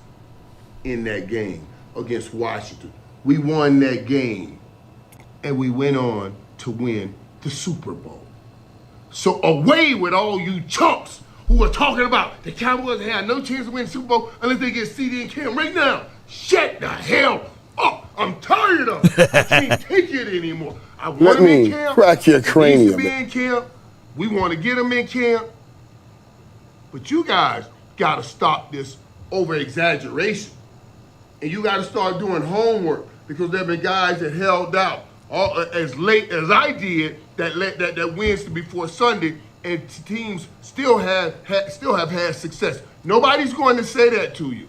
B: in that game against Washington. We won that game, and we went on to win the Super Bowl. So away with all you chumps who are talking about the Cowboys have no chance to win the Super Bowl unless they get CeeDee and Cam right now. Shut the hell up. I'm tired of it. I can't take it anymore. I want him in camp.
F: Crack your cranium.
B: He needs to be in camp. We want to get him in camp. But you guys got to stop this over-exaggeration. And you got to start doing homework, because there have been guys that held out as late as I did that Wednesday before Sunday, and teams still have had success. Nobody's going to say that to you,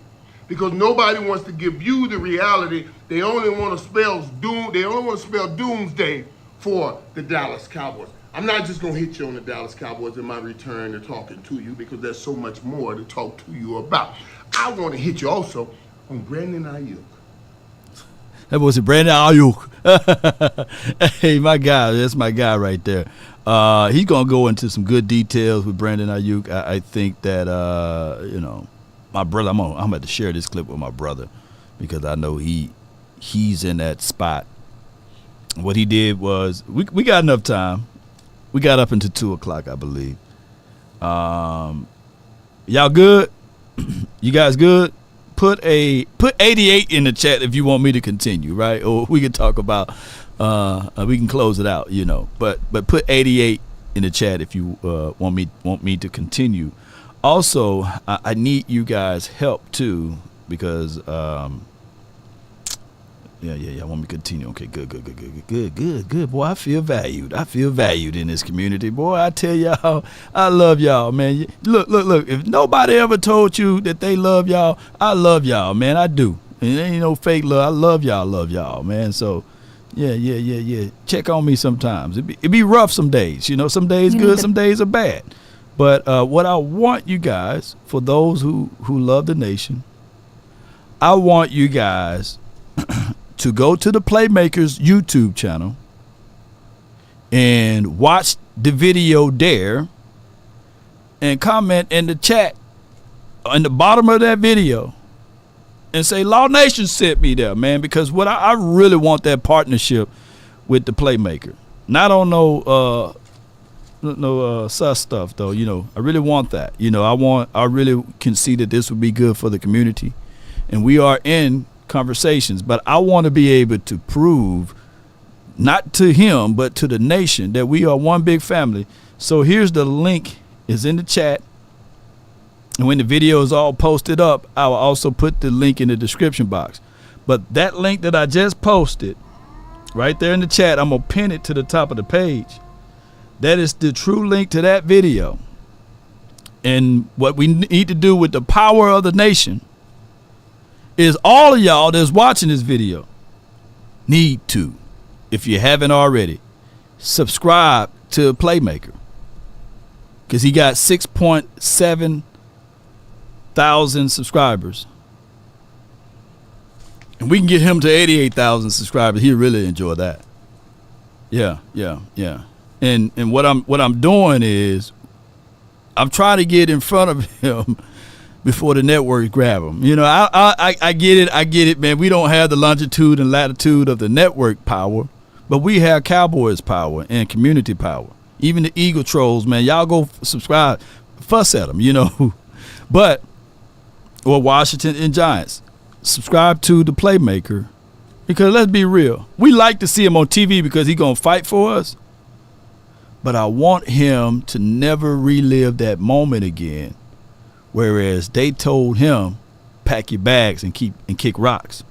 B: because nobody wants to give you the reality. They only want to spell doomsday for the Dallas Cowboys. I'm not just going to hit you on the Dallas Cowboys in my return to talking to you, because there's so much more to talk to you about. I want to hit you also on Brandon Ayuk.
A: That was it, Brandon Ayuk. Hey, my guy, that's my guy right there. He's gonna go into some good details with Brandon Ayuk. I think that my brother. I'm about to share this clip with my brother, because I know he's in that spot. What he did was we got enough time. We got up until 2:00, I believe. Y'all good? You guys good? Put 88 in the chat if you want me to continue, right? Or we can talk about we can close it out, But put 88 in the chat if you want me to continue. Also, I need you guys' help too, because yeah. I want me to continue. Okay, good. Boy, I feel valued in this community. Boy, I tell y'all, I love y'all, man. Look. If nobody ever told you that they love y'all, I love y'all, man. I do. And there ain't no fake love. I love y'all, man. So, yeah. Check on me sometimes. It be rough some days. Some days good, some days are bad. But what I want you guys, for those who love the nation, I want you guys to go to the Playmakers YouTube channel and watch the video there, and comment in the chat in the bottom of that video and say Law Nation sent me there, man, because what I really want that partnership with the Playmaker. Not on no sus stuff though. You know, I really want that. You know, I really can see that this would be good for the community, and we are in conversations. But I want to be able to prove, not to him, but to the nation, that we are one big family. So here's the link. It's in the chat. And when the video is all posted up, I will also put the link in the description box. But that link that I just posted, right there in the chat, I'm going to pin it to the top of the page. That is the true link to that video. And what we need to do with the power of the nation is all of y'all that's watching this video need to, if you haven't already, subscribe to Playmaker. Because he got 6.7 thousand subscribers. And we can get him to 88,000 subscribers. He'll really enjoy that. Yeah. And what I'm doing is I'm trying to get in front of him before the networks grab him. You know, I get it, man. We don't have the longitude and latitude of the network power, but we have Cowboys power and community power. Even the Eagle trolls, man, y'all go subscribe, fuss at them, you know. Or Washington and Giants, subscribe to the Playmaker, because let's be real, we like to see him on TV because he's gonna fight for us. But I want him to never relive that moment again, whereas they told him, pack your bags and kick rocks.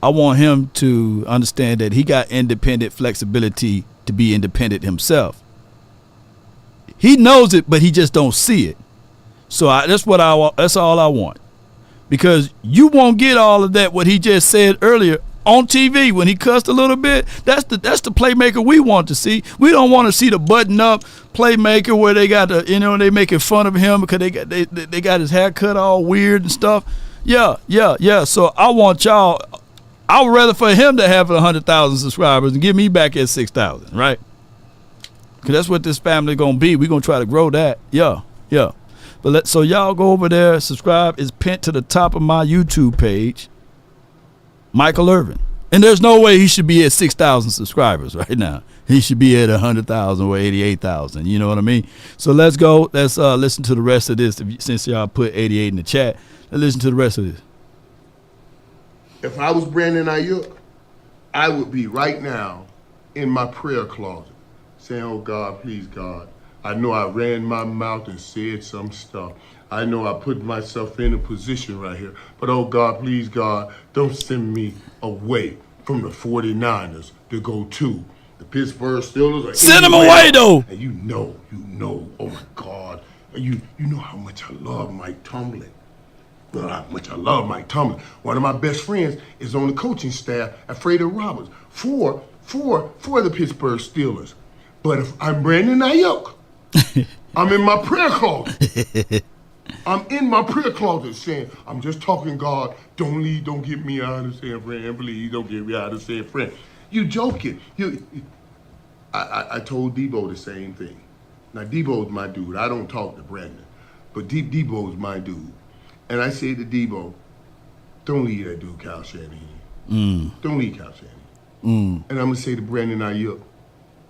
A: I want him to understand that he got independent flexibility to be independent himself. He knows it, but he just don't see it. So that's all I want, because you won't get all of that what he just said earlier on TV when he cussed a little bit. That's the Playmaker we want to see. We don't want to see the button up Playmaker where they got they making fun of him because they got his hair cut all weird and stuff. Yeah. So I want y'all. I would rather for him to have 100,000 subscribers and get me back at 6,000, right? Because that's what this family gonna be. We gonna try to grow that. Yeah. But so y'all go over there, subscribe. It's pinned to the top of my YouTube page, Michael Irvin. And there's no way he should be at 6,000 subscribers right now. He should be at 100,000 or 88,000. You know what I mean? So let's go. Let's listen to the rest of this. Since y'all put 88 in the chat, let's listen to the rest of this.
B: If I was Brandon Ayuk, I would be right now in my prayer closet saying, oh God, please God, I know I ran my mouth and said some stuff. I know I put myself in a position right here. But oh God, please God, don't send me away from the 49ers to go to the Pittsburgh Steelers.
A: Send them away though.
B: And you know, oh my God. You know how much I love Mike Tomlin. How much I love Mike Tomlin. One of my best friends is on the coaching staff at Fredo Roberts for the Pittsburgh Steelers. But if I'm Brandon Ayuk, I'm in my prayer closet. I'm in my prayer closet saying, I'm just talking God. Don't leave, don't get me out of San Fran. Please don't get me out of San Fran. You joking. I told Debo the same thing. Now, Debo's my dude. I don't talk to Brandon. But Debo's my dude. And I say to Debo, don't leave that dude Kyle Shanahan. Don't leave Kyle Shanahan. And I'm going to say to Brandon Ayuk,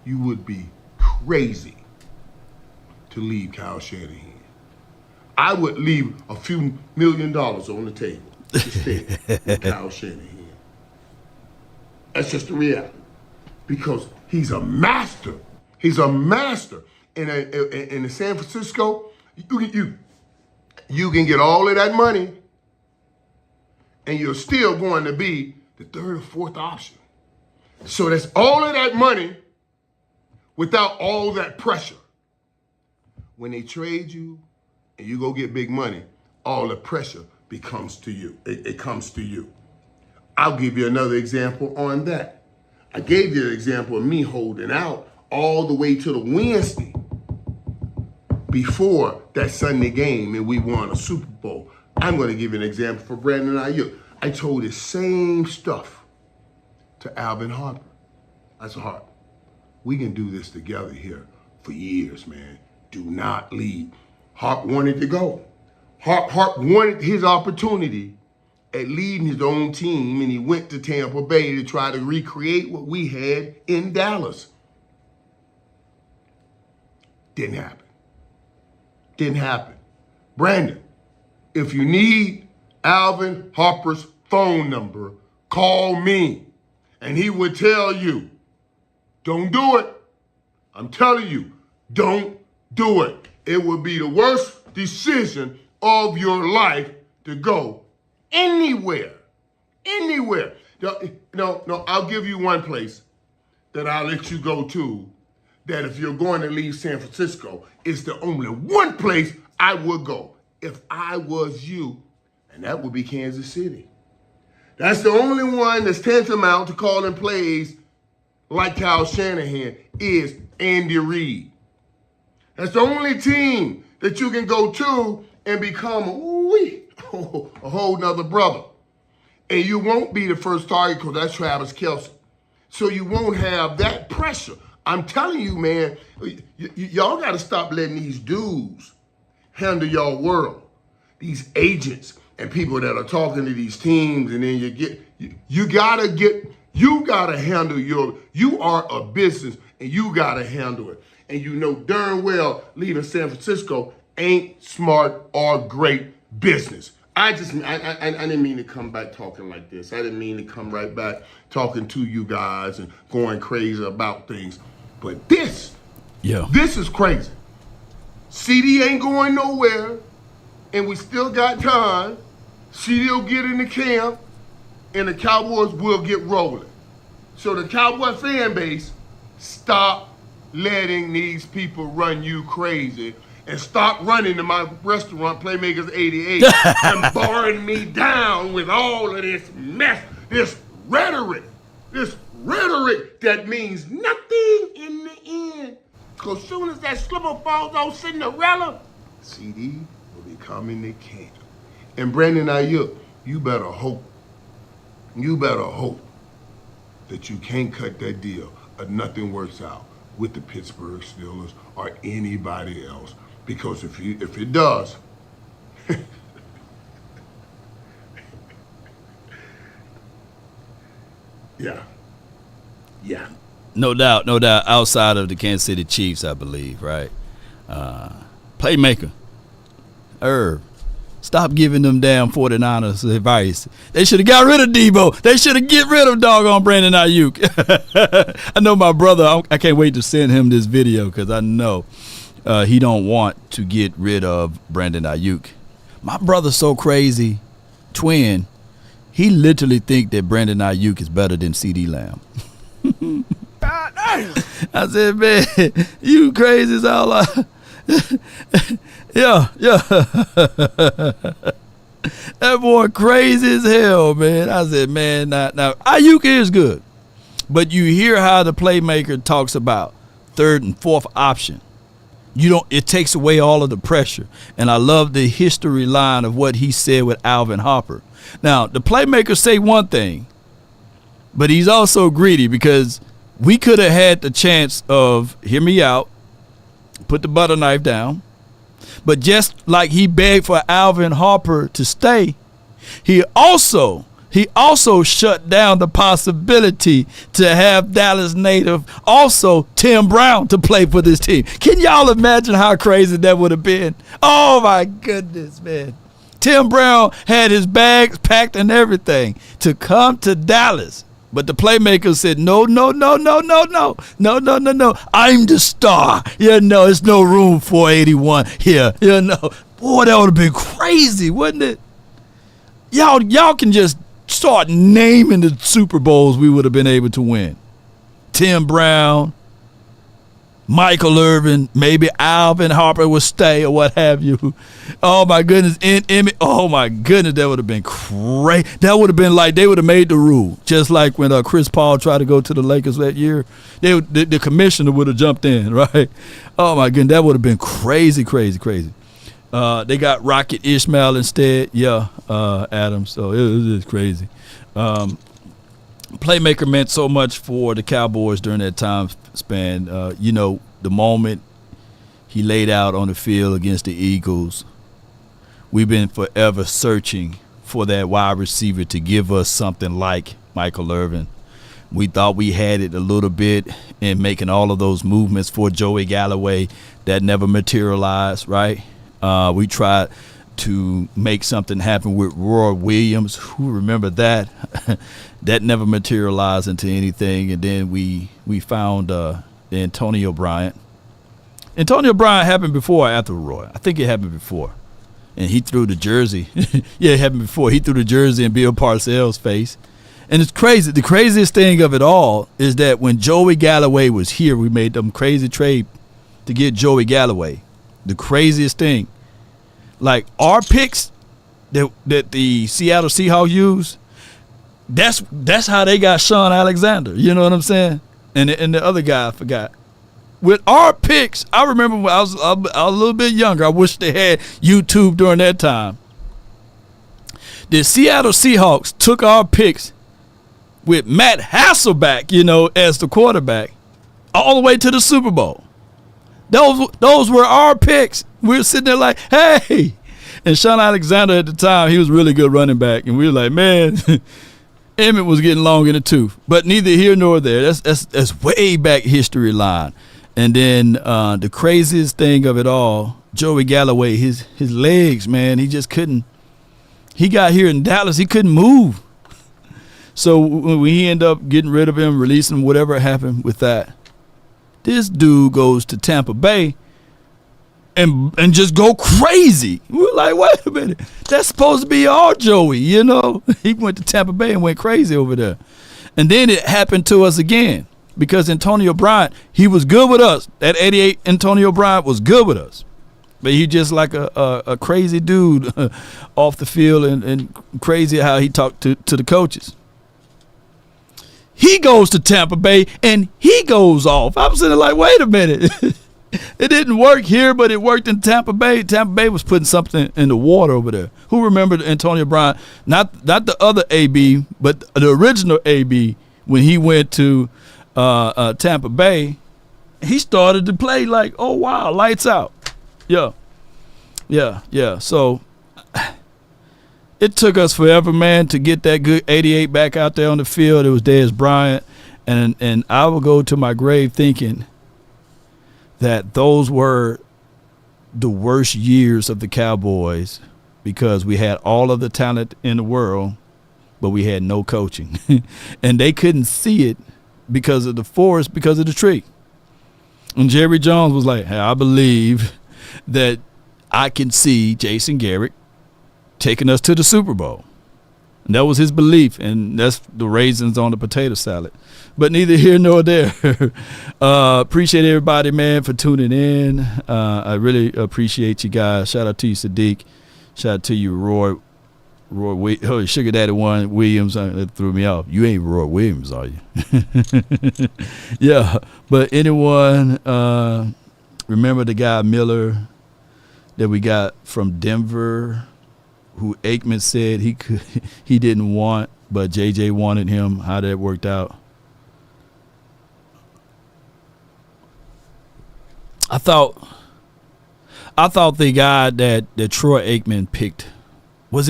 B: you would be crazy to leave Kyle Shanahan. I would leave a few $1 million on the table to stay with Kyle Shanahan. That's just the reality. Because he's a master. He's a master. In San Francisco, you can get all of that money and you're still going to be the third or fourth option. So that's all of that money without all that pressure. When they trade you and you go get big money, all the pressure becomes to you. It comes to you. I'll give you another example on that. I gave you an example of me holding out all the way to the Wednesday before that Sunday game and we won a Super Bowl. I'm going to give you an example for Brandon Ayuk. I told the same stuff to Alvin Harper. I said, Harp, we can do this together here for years, man. Do not leave. Harp wanted to go. Harp wanted his opportunity at leading his own team, and he went to Tampa Bay to try to recreate what we had in Dallas. Didn't happen. Didn't happen. Brandon, if you need Alvin Harper's phone number, call me, and he would tell you, don't do it. I'm telling you, don't do it. It would be the worst decision of your life to go anywhere. Anywhere. No, I'll give you one place that I'll let you go to that if you're going to leave San Francisco, is the only one place I would go if I was you, and that would be Kansas City. That's the only one that's tantamount to calling plays like Kyle Shanahan is Andy Reid. That's the only team that you can go to and become a whole nother brother. And you won't be the first target because that's Travis Kelce. So you won't have that pressure. I'm telling you, man, y'all got to stop letting these dudes handle your world. These agents and people that are talking to these teams, and then you gotta handle you are a business and you gotta handle it. And you know darn well leaving San Francisco ain't smart or great business. I didn't mean to come back talking like this. I didn't mean to come right back talking to you guys and going crazy about things. But this is crazy. CeeDee ain't going nowhere, and we still got time. CeeDee will get into camp, and the Cowboys will get rolling. So the Cowboy fan base, stop letting these people run you crazy, and stop running to my restaurant, Playmakers 88, and barring me down with all of this mess, this rhetoric that means nothing in the end. Because soon as that slipper falls on Cinderella, CeeDee will be coming to camp. And Brandon Ayuk, you better hope that you can't cut that deal or nothing works out with the Pittsburgh Steelers or anybody else. Because if it does, yeah.
A: No doubt. Outside of the Kansas City Chiefs, I believe, right? Playmaker, Irv, stop giving them damn 49ers advice. They should have got rid of Debo. They should have get rid of doggone Brandon Ayuk. I know my brother, I can't wait to send him this video because I know he don't want to get rid of Brandon Ayuk. My brother's so crazy, twin, he literally think that Brandon Ayuk is better than CeeDee Lamb. I said, man, you crazy as all. Yeah. That boy crazy as hell, man. I said, man, now Ayuk is good, but you hear how the playmaker talks about third and fourth option. It takes away all of the pressure. And I love the history line of what he said with Alvin Harper. Now, the playmakers say one thing, but he's also greedy because we could have had the chance of, hear me out, put the butter knife down. But just like he begged for Alvin Harper to stay, he also shut down the possibility to have Dallas native, also Tim Brown, to play for this team. Can y'all imagine how crazy that would have been? Oh, my goodness, man. Tim Brown had his bags packed and everything to come to Dallas. But the playmaker said, no. I'm the star. There's no room for 81 here. Boy, that would have been crazy, wouldn't it? Y'all can just start naming the Super Bowls we would have been able to win. Tim Brown, Michael Irvin, maybe Alvin Harper would stay or what have you. Oh, my goodness. Oh, my goodness, that would have been crazy. That would have been like they would have made the rule. Just like when Chris Paul tried to go to the Lakers that year. The commissioner would have jumped in, right? Oh, my goodness, that would have been crazy. They got Rocket Ishmael instead. Adam. So it was just crazy. Playmaker meant so much for the Cowboys during that time span. The moment he laid out on the field against the Eagles, we've been forever searching for that wide receiver to give us something like Michael Irvin. We thought we had it a little bit in making all of those movements for Joey Galloway. That never materialized, right? We tried to make something happen with Roy Williams. Who remember that? That never materialized into anything. And then we found the Antonio Bryant. Antonio Bryant happened before or after Roy? I think it happened before. And he threw the jersey. Yeah, it happened before. He threw the jersey in Bill Parcells' face. And it's crazy. The craziest thing of it all is that when Joey Galloway was here, we made them crazy trade to get Joey Galloway. The craziest thing. Like our picks that the Seattle Seahawks used, that's how they got Sean Alexander. You know what I'm saying? And the other guy, I forgot. With our picks, I remember when I was a little bit younger. I wish they had YouTube during that time. The Seattle Seahawks took our picks with Matt Hasselbeck, as the quarterback, all the way to the Super Bowl. Those were our picks. We were sitting there like, hey. And Sean Alexander at the time, he was a really good running back. And we were like, man, Emmett was getting long in the tooth. But neither here nor there. That's way back history line. And then the craziest thing of it all, Joey Galloway, his legs, man, he just couldn't. He got here in Dallas, he couldn't move. So when we ended up getting rid of him, releasing him, whatever happened with that, this dude goes to Tampa Bay and just go crazy. We were like, wait a minute, that's supposed to be our Joey, He went to Tampa Bay and went crazy over there. And then it happened to us again because Antonio Bryant, he was good with us. That 88 Antonio Bryant was good with us. But he just like a crazy dude off the field and crazy how he talked to the coaches. He goes to Tampa Bay, and he goes off. I'm sitting there like, wait a minute. It didn't work here, but it worked in Tampa Bay. Tampa Bay was putting something in the water over there. Who remembered Antonio Bryant? Not the other AB, but the original AB when he went to Tampa Bay. He started to play like, oh, wow, lights out. Yeah. So it took us forever, man, to get that good 88 back out there on the field. It was Dez Bryant. And I will go to my grave thinking that those were the worst years of the Cowboys because we had all of the talent in the world, but we had no coaching. And they couldn't see it because of the forest, because of the tree. And Jerry Jones was like, hey, I believe that I can see Jason Garrett taking us to the Super Bowl. And that was his belief, and that's the raisins on the potato salad. But neither here nor there. Appreciate everybody, man, for tuning in. I really appreciate you guys. Shout out to you, Sadiq. Shout out to you, Roy. Sugar Daddy One Williams. That threw me off. You ain't Roy Williams, are you? Yeah. But anyone, remember the guy Miller that we got from Denver, who Aikman said he didn't want, but JJ wanted him. How that worked out? I thought the guy that Troy Aikman picked was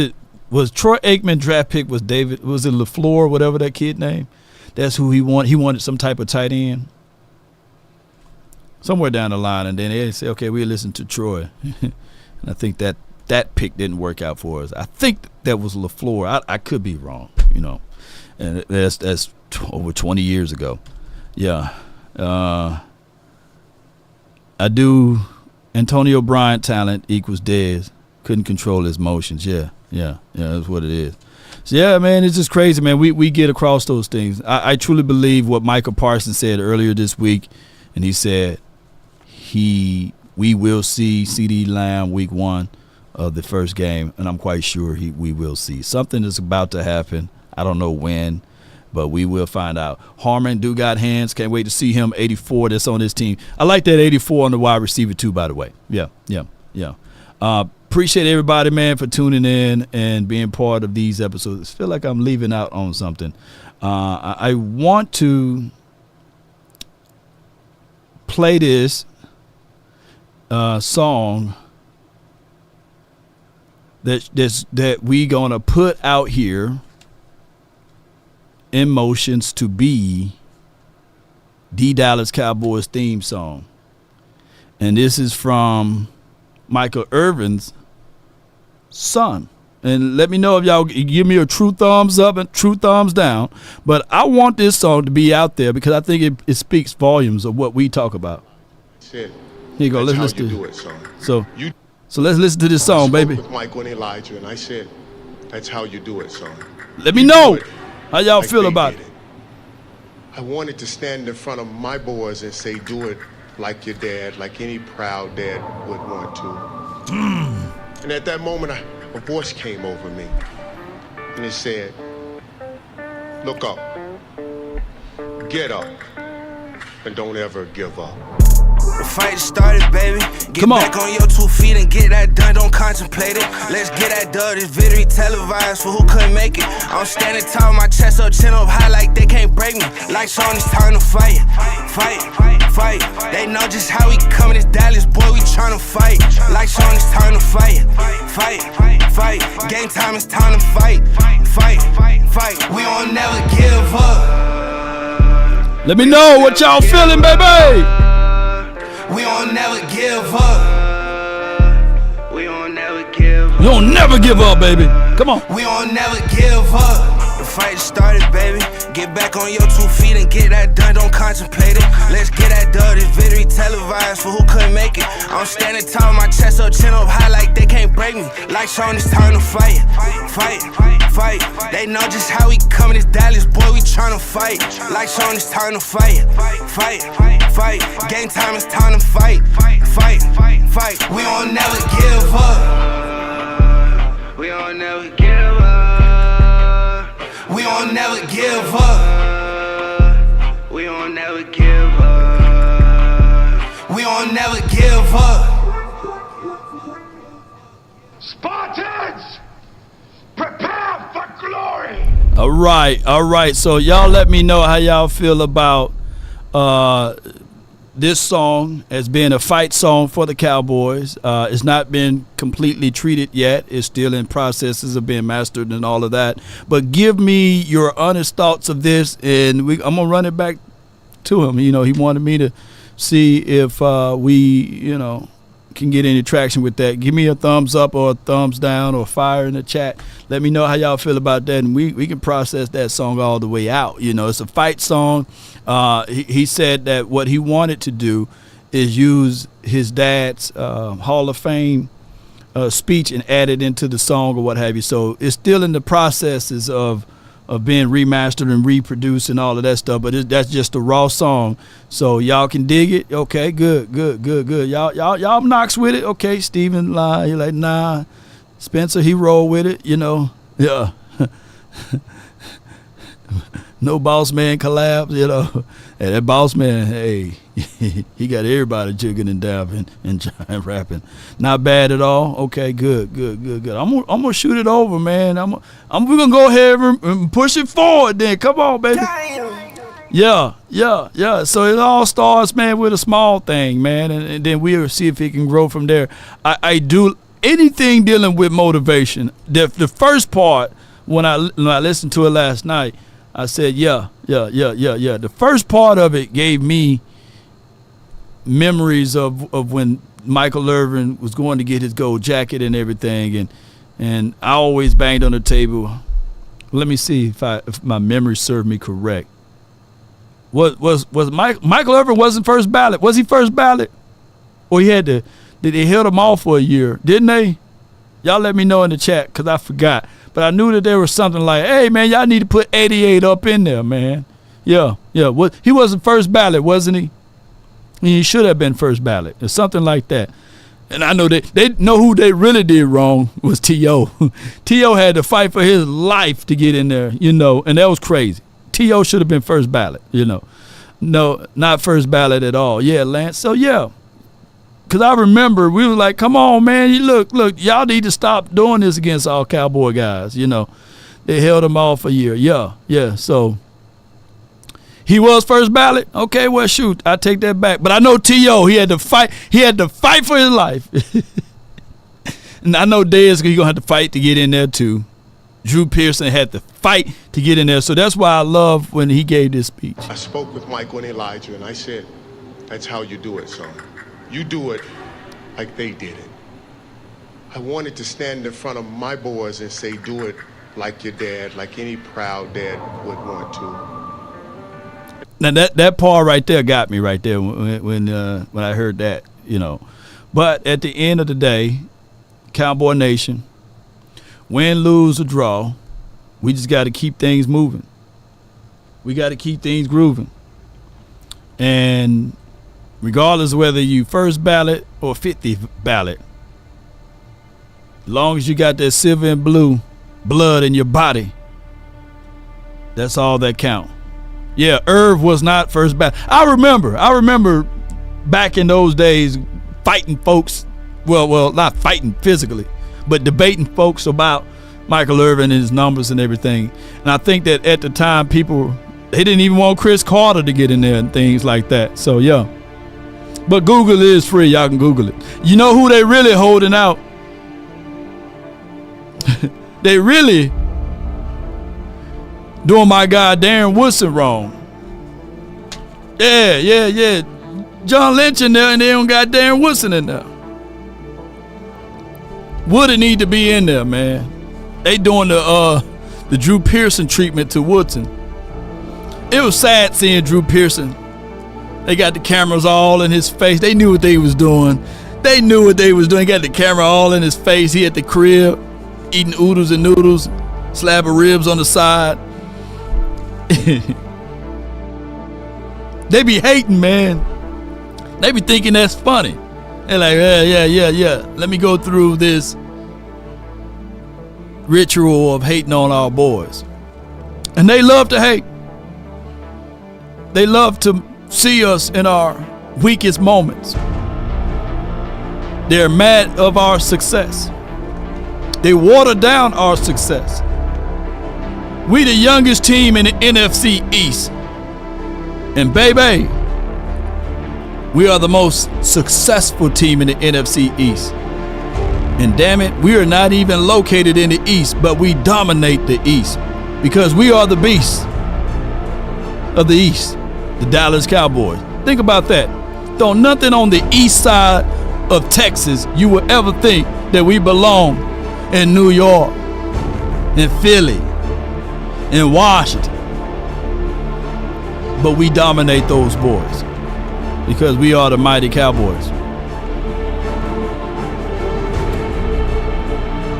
A: Troy Aikman draft pick was David, was it LaFleur, whatever that kid name? That's who he wanted. He wanted some type of tight end somewhere down the line, and then they say, okay, we'll listen to Troy. And I think that pick didn't work out for us. I think that was LaFleur. I could be wrong, and that's over 20 years ago. Yeah. I do. Antonio Bryant talent equals Dez. Couldn't control his motions. Yeah, that's what it is. So, yeah, man, it's just crazy, man. We get across those things. I truly believe what Michael Parsons said earlier this week, and he said we will see CeeDee Lamb week 1 of the first game, and I'm quite sure we will see. Something is about to happen. I don't know when, but we will find out. Harmon do got hands. Can't wait to see him. 84 that's on his team. I like that 84 on the wide receiver too, by the way. Yeah. Appreciate everybody, man, for tuning in and being part of these episodes. I feel like I'm leaving out on something. I want to play this song that we gonna put out here in motions to be the Dallas Cowboys theme song. And this is from Michael Irvin's son. And let me know if y'all give me a true thumbs up and true thumbs down. But I want this song to be out there because I think it speaks volumes of what we talk about. Here you go. Let's listen to it. So let's listen to this song, baby.
B: With Michael and Elijah, and I said, "That's how you do it, son."
A: Let me know how y'all feel about it.
B: I wanted to stand in front of my boys and say, "Do it like your dad, like any proud dad would want to." And at that moment, a voice came over me, and it said, "Look up, get up, and don't ever give up."
F: The fight started, baby. Get back on your 2 feet and get that done. Don't contemplate it. Let's get that done. This victory televised for who couldn't make it. I'm standing tall, my chest up, chin up high like they can't break me. Lights on, it's time to fight. Fight. They know just how we coming. This Dallas boy, we tryna fight. Lights on, it's time to fight. Fight. Game time, it's time to fight. We won't never give up.
A: Let me know what y'all feeling, baby.
F: We won't never give up. We won't never give up.
A: You don't never give up, baby. Come on.
F: We won't never give up. The fight started, baby. Get back on your 2 feet and get that done. Don't contemplate it. Let's get that done. This victory televised for who couldn't make it. I'm standing tall, my chest up, chin up high like they can't break me. Lights on, it's time to fight. They know just how we coming. This Dallas boy, we tryna fight. Lights on, it's time to fight. Game time, it's time to fight. We won't never give up. We won't never give up. We won't never give up. We won't never give up. We won't never give up.
B: Spartans, prepare for glory.
A: All right. So y'all let me know how y'all feel about this song as being a fight song for the Cowboys. It's not been completely treated yet. It's still in processes of being mastered and all of that. But give me your honest thoughts of this, and I'm gonna run it back to him. You know, he wanted me to see if we, can get any traction with that. Give me a thumbs up or a thumbs down or fire in the chat. Let me know how y'all feel about that, and we can process that song all the way out. It's a fight song. He said that what he wanted to do is use his dad's Hall of Fame speech and add it into the song or what have you. So it's still in the processes of being remastered and reproduced and all of that stuff, but that's just a raw song. So y'all can dig it. Okay, good. Y'all knocks with it. Okay, Steven lie. He like, nah. Spencer, he roll with it, Yeah. No boss man collabs, And that boss man, hey, he got everybody jigging and dabbing and rapping. Not bad at all. Okay, good. I'm gonna shoot it over, man. We're gonna go ahead and push it forward then. Come on, baby.
F: Damn.
A: Yeah. So it all starts, man, with a small thing, man, and then we'll see if it can grow from there. I do anything dealing with motivation. The first part, when I listened to it last night, I said, yeah. The first part of it gave me memories of when Michael Irvin was going to get his gold jacket and everything, and I always banged on the table. Let me see if my memory served me correct. Was Michael Irvin wasn't first ballot? Was he first ballot? Or did they held him off for a year? Didn't they? Y'all let me know in the chat because I forgot. But I knew that there was something like, hey, man, y'all need to put 88 up in there, man. Yeah. He wasn't first ballot, wasn't he? He should have been first ballot or something like that. And I know they know who they really did wrong was T.O. T.O. had to fight for his life to get in there, and that was crazy. T.O. should have been first ballot, No, not first ballot at all. Yeah, Lance. So, yeah. Because I remember we were like, come on, man. Look, y'all need to stop doing this against all Cowboy guys, They held him off a year. Yeah. So he was first ballot. Okay, well, shoot, I take that back. But I know T.O., he had to fight for his life. And I know Dez, he's going to have to fight to get in there, too. Drew Pearson had to fight to get in there. So that's why I love when he gave this speech.
B: I spoke with Michael and Elijah, and I said, that's how you do it, son. You do it like they did it. I wanted to stand in front of my boys and say, do it like your dad, like any proud dad would want to.
A: Now that part right there got me right there when I heard that, you know. But at the end of the day, Cowboy Nation, win, lose, or draw, we just got to keep things moving. We got to keep things grooving. And regardless of whether you first ballot or 50th ballot, as long as you got that silver and blue blood in your body, that's all that count. Yeah, Irv was not first ballot. I remember back in those days fighting folks, well, not fighting physically, but debating folks about Michael Irvin and his numbers and everything. And I think that at the time people, they didn't even want Chris Carter to get in there and things like that. So, yeah. But Google is free. Y'all can Google it. You know who they really holding out? They really doing my guy Darren Woodson wrong. Yeah. John Lynch in there, and they don't got Darren Woodson in there. Woody need to be in there, man. They doing the Drew Pearson treatment to Woodson. It was sad seeing Drew Pearson. They got the cameras all in his face. They knew what they was doing. Got the camera all in his face. He at the crib eating oodles and noodles, slab of ribs on the side. They be hating, man. They be thinking that's funny. They're like, yeah. Let me go through this ritual of hating on our boys. And they love to hate. They love to see us in our weakest moments. They're mad of our success. They water down our success. We the youngest team in the NFC East. And baby, we are the most successful team in the NFC East. And damn it, we are not even located in the East, but we dominate the East because we are the beast of the East, the Dallas Cowboys. Think about that. Though nothing on the east side of Texas you will ever think that we belong in New York, in Philly, in Washington. But we dominate those boys because we are the mighty Cowboys.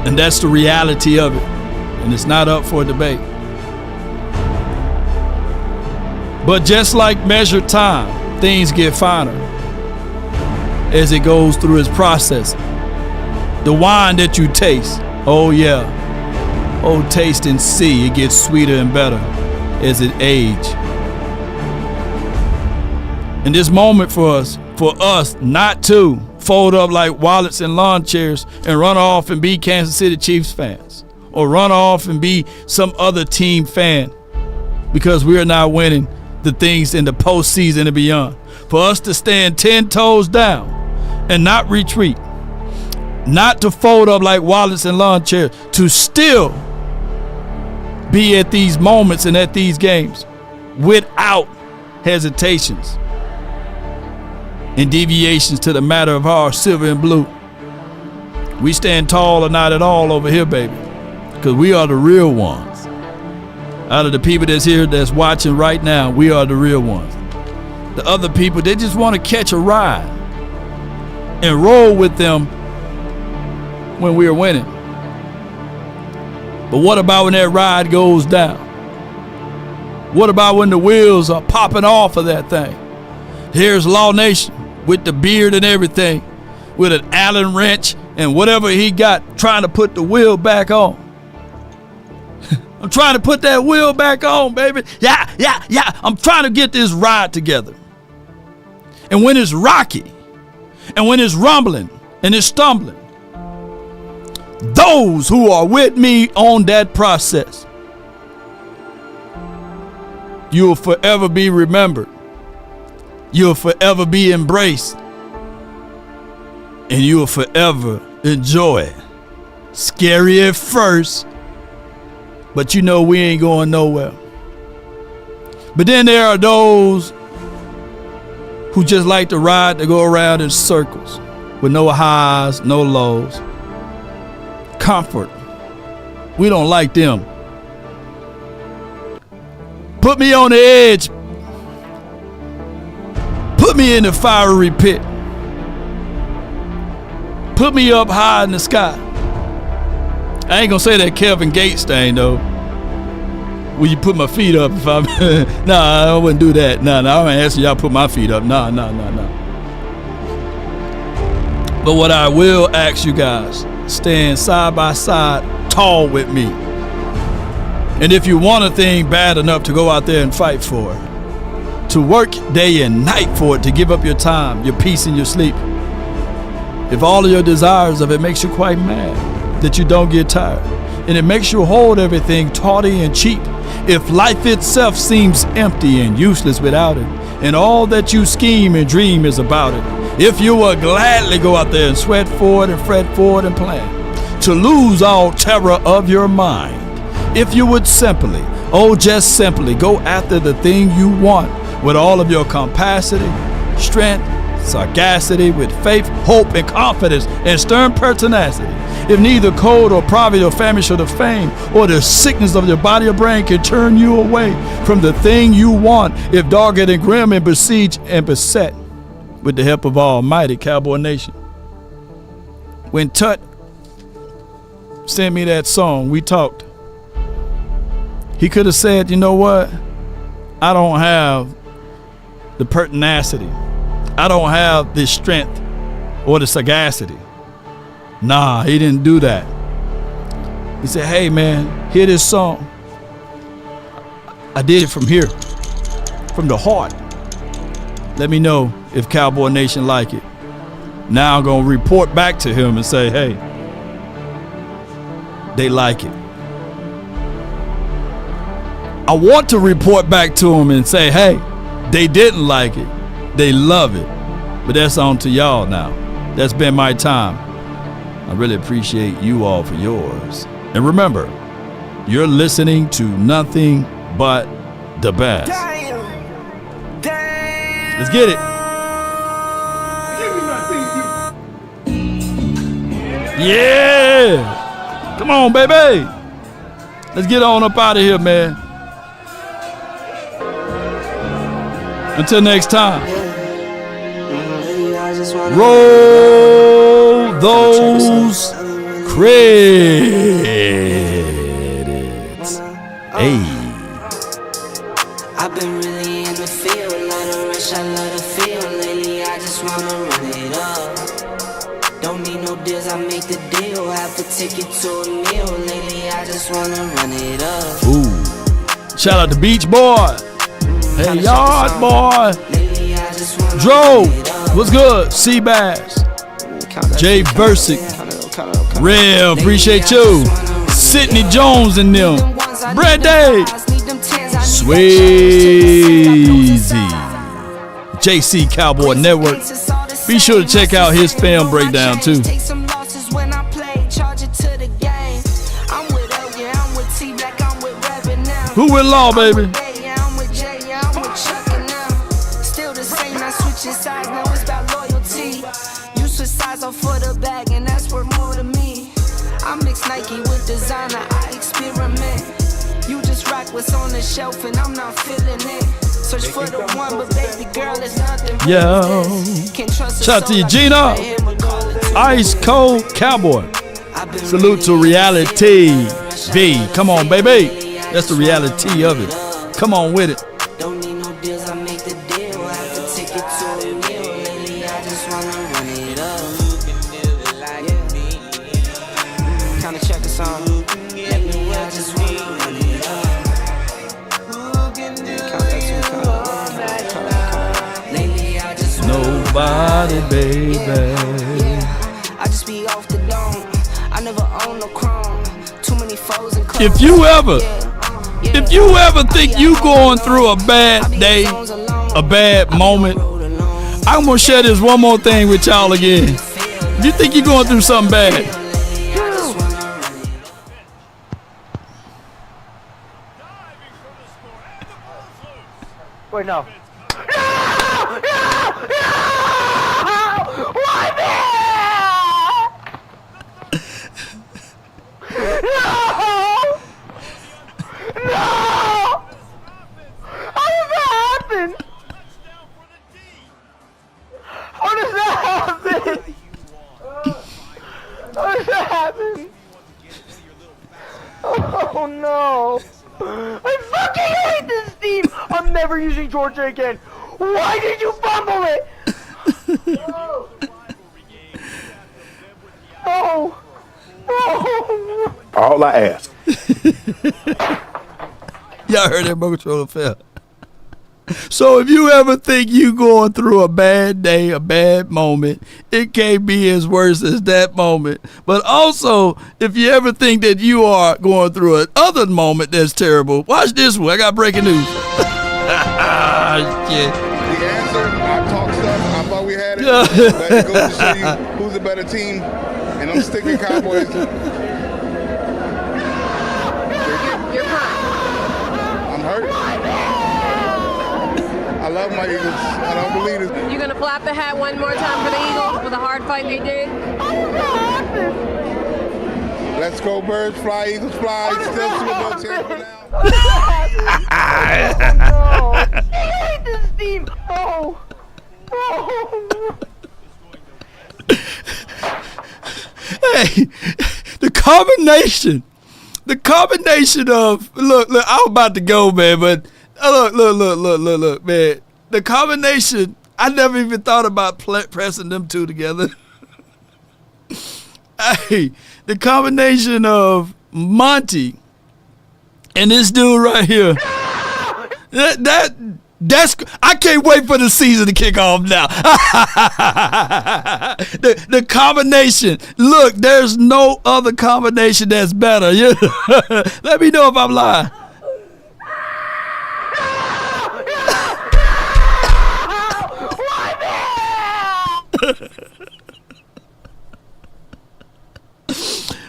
A: And that's the reality of it. And it's not up for debate. But just like measured time, things get finer as it goes through its process. The wine that you taste, oh yeah, oh taste and see, it gets sweeter and better as it ages. And this moment for us not to fold up like wallets and lawn chairs and run off and be Kansas City Chiefs fans or run off and be some other team fan because we are not winning the things in the postseason and beyond. For us to stand 10 toes down and not retreat, not to fold up like wallets and lawn chairs, to still be at these moments and at these games without hesitations and deviations to the matter of our silver and blue. We stand tall or not at all over here, baby, because we are the real ones. Out of the people that's here, that's watching right now, we are the real ones. The other people, they just want to catch a ride and roll with them when we are winning. But what about when that ride goes down? What about when the wheels are popping off of that thing? Here's Law Nation with the beard and everything, with an Allen wrench and whatever he got, trying to put the wheel back on. I'm trying to put that wheel back on, baby. Yeah. I'm trying to get this ride together. And when it's rocky, and when it's rumbling, and it's stumbling, those who are with me on that process, you will forever be remembered. You'll forever be embraced. And you will forever enjoy it. Scary at first, but you know we ain't going nowhere. But then there are those who just like to ride to go around in circles with no highs, no lows. Comfort. We don't like them. Put me on the edge. Put me in the fiery pit. Put me up high in the sky. I ain't gonna say that Kevin Gates thing though. Will you put my feet up if I'm Nah, I wouldn't do that. Nah, I ain't asking y'all to put my feet up. Nah. But what I will ask you guys, stand side by side, tall with me. And if you want a thing bad enough to go out there and fight for it, to work day and night for it, to give up your time, your peace, and your sleep. If all of your desires of it makes you quite mad, that you don't get tired, and it makes you hold everything tawdry and cheap, if life itself seems empty and useless without it, and all that you scheme and dream is about it, if you will gladly go out there and sweat for it and fret for it and plan, to lose all terror of your mind, if you would simply, just simply go after the thing you want with all of your capacity, strength, sagacity, with faith, hope, and confidence, and stern pertinacity. If neither cold or poverty or famine or the fame or the sickness of your body or brain can turn you away from the thing you want, if dogged and grim and besieged and beset with the help of Almighty Cowboy Nation. When Tut sent me that song, we talked. He could have said, you know what? I don't have the pertinacity. I don't have the strength or the sagacity. Nah, he didn't do that. He said, hey man, hear this song. I did it from here, from the heart. Let me know if Cowboy Nation like it. Now I'm gonna report back to him and say, hey, they like it. I want to report back to him and say, hey, they didn't like it. They love it. But that's on to y'all now. That's been my time. I really appreciate you all for yours. And remember, you're listening to nothing but the best. Let's get it. Yeah. Come on, baby. Let's get on up out of here, man. Until next time. Roll those credits. Hey.
G: I've been really in the field, lot of rush, I love the feel. Lately, I just wanna run it up. Don't need no deals, I make the deal. Have a ticket to a meal. Lately, I just wanna run it up.
A: Ooh. Shout out to Beach Boy. Hey, Yard Boy. Dro, what's good? Seabass. Jay Versick. Rev, appreciate you. Sydney Jones and them. Brad Day. Swayze. JC Cowboy Network. Be sure to check out his film breakdown too. Who with Law, baby?
G: For the bag, and that's worth more to me. I mix Nike with designer, I experiment. You just rock what's on the shelf, and I'm not feeling it. Search for the one, but baby girl, it's nothing.
A: Yo, shout out to you, Gina. Ice Cold Cowboy. Salute to Reality V. Come on, baby. That's the reality of it. Come on with it.
G: Don't need no deals, I make the deal. I have to take it to a meal. Lately, I just wanna run it up. Kinda check the song. Lately, I just wanna run it up. Lately, I just
A: nobody, baby.
G: I just be off the dome. I never own no chrome. Too many foes and clones.
A: If you ever think you going through a bad day, a bad moment, I'm gonna share this one more thing with y'all again. If you think you're going through something bad,
H: Wait, no. No! No! No! Why No! No! How does that happen? How does that happen? How does that happen? Oh no! I fucking hate this team! I'm never using Georgia again! Why did you fumble it? No! No! No!
B: All I ask.
A: Y'all heard that Remote Controller fell. So if you ever think you going through a bad day, a bad moment, it can't be as worse as that moment. But also, if you ever think that you are going through another moment that's terrible, watch this one. I got breaking news. Shit.
B: The answer, I talked stuff. I thought we had it. But it goes to show you who's a better team. And I'm sticking Cowboys. I'm hurt. I love my Eagles. I don't believe it.
I: You gonna flap the hat one more time for the Eagles for the hard fight they did?
B: Let's go Birds, fly Eagles, fly. Still Super Bowl champion
H: now. I hate this team. Oh. Oh.
A: Hey, the combination of look, I'm about to go, man, but look, man. The combination, I never even thought about pressing them two together. Hey, the combination of Monty and this dude right here. That's I can't wait for the season to kick off now. the combination. Look, there's no other combination that's better. Let me know if I'm lying.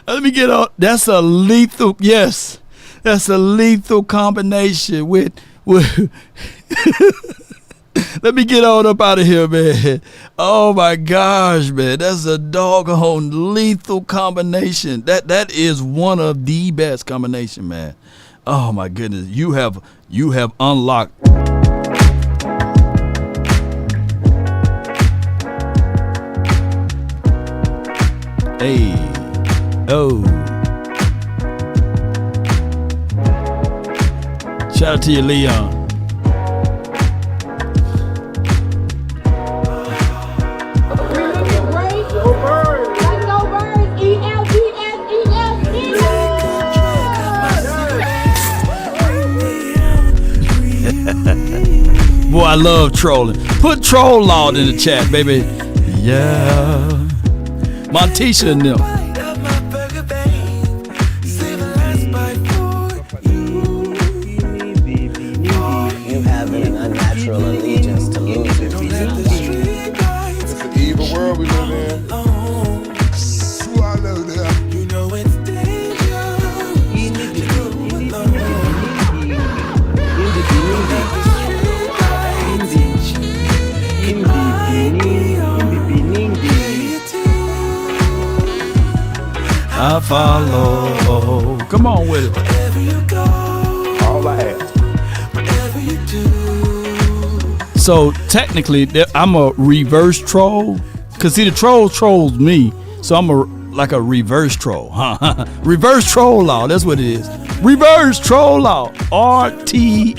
A: Let me get on. That's a lethal. Yes, that's a lethal combination with. Let me get on up out of here, man. Oh my gosh, man, that's a doggone lethal combination. That is one of the best combination, man. Oh my goodness, you have unlocked. Hey, oh. Shout out to you, Leon. Boy, I love trolling. Put troll law in the chat, baby. Yeah. Montisha and them.
J: You have an unnatural allegiance to lose your peace.
B: It's an evil world we live in. Swallow that. You know it's
A: I follow. Come on with it.
B: All I ask.
A: So technically, I'm a reverse troll. Cause see, the troll trolls me, so I'm like a reverse troll. Reverse troll law. That's what it is. Reverse troll law. RTLAW.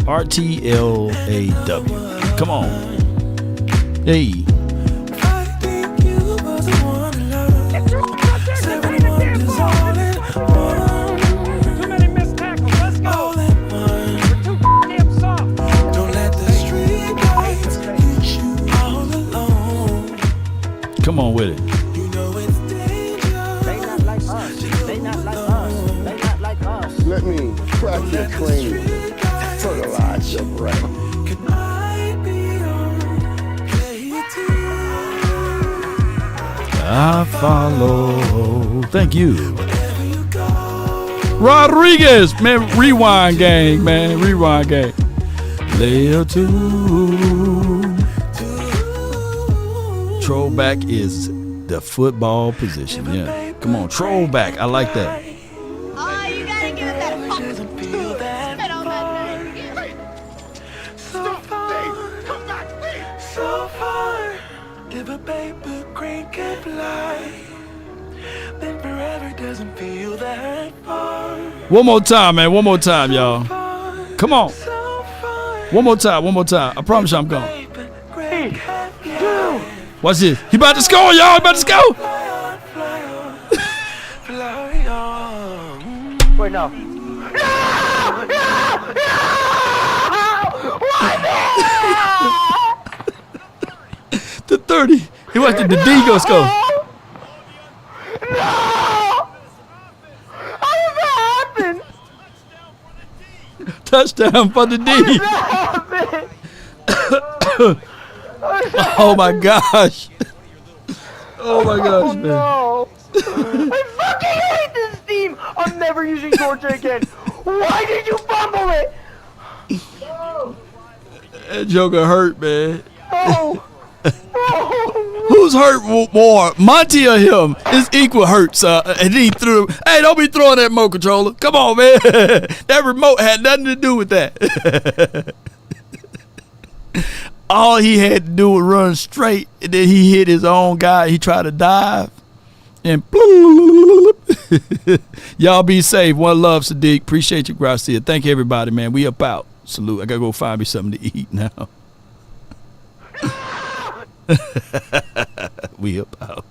A: RTLAW. Come on. Hey. Come on with it.
H: You know it's dangerous. They not like us. They not like us. They not like us.
B: Let me crack your cream. Fertilize your brain.
H: Could I be on
A: I follow. Thank you. Rodriguez, man, rewind gang, man, rewind gang. Layer 2. Troll back is the football position, yeah. Come on, troll back. I like that.
K: Oh, you gotta give it that fucking spit on that thing.
F: So far, if a paper crane can fly, then forever doesn't feel that far.
A: One more time, man. One more time, y'all. Come on. One more time. One more time. I promise you I'm gone.
H: 3, 2.
A: Watch this. He about to score, y'all. He about to score.
H: Wait, no.
A: The 30. He watched the D go score.
H: No! How did that happen?
A: Touchdown for the D.
H: How
A: Oh my gosh. Oh my gosh, man.
H: no! I fucking hate this team! I'm never using Georgia again. Why did you fumble it?
A: That joker hurt, man.
H: No! No!
A: Who's hurt more, Monty or him? It's equal hurts. And he threw. Hey, don't be throwing that remote controller. Come on, man. That remote had nothing to do with that. All he had to do was run straight, and then he hit his own guy. He tried to dive, and y'all be safe. One love, Sadiq. Appreciate you, Gracia. Thank you, everybody, man. We up out. Salute. I gotta go find me something to eat now. We up out.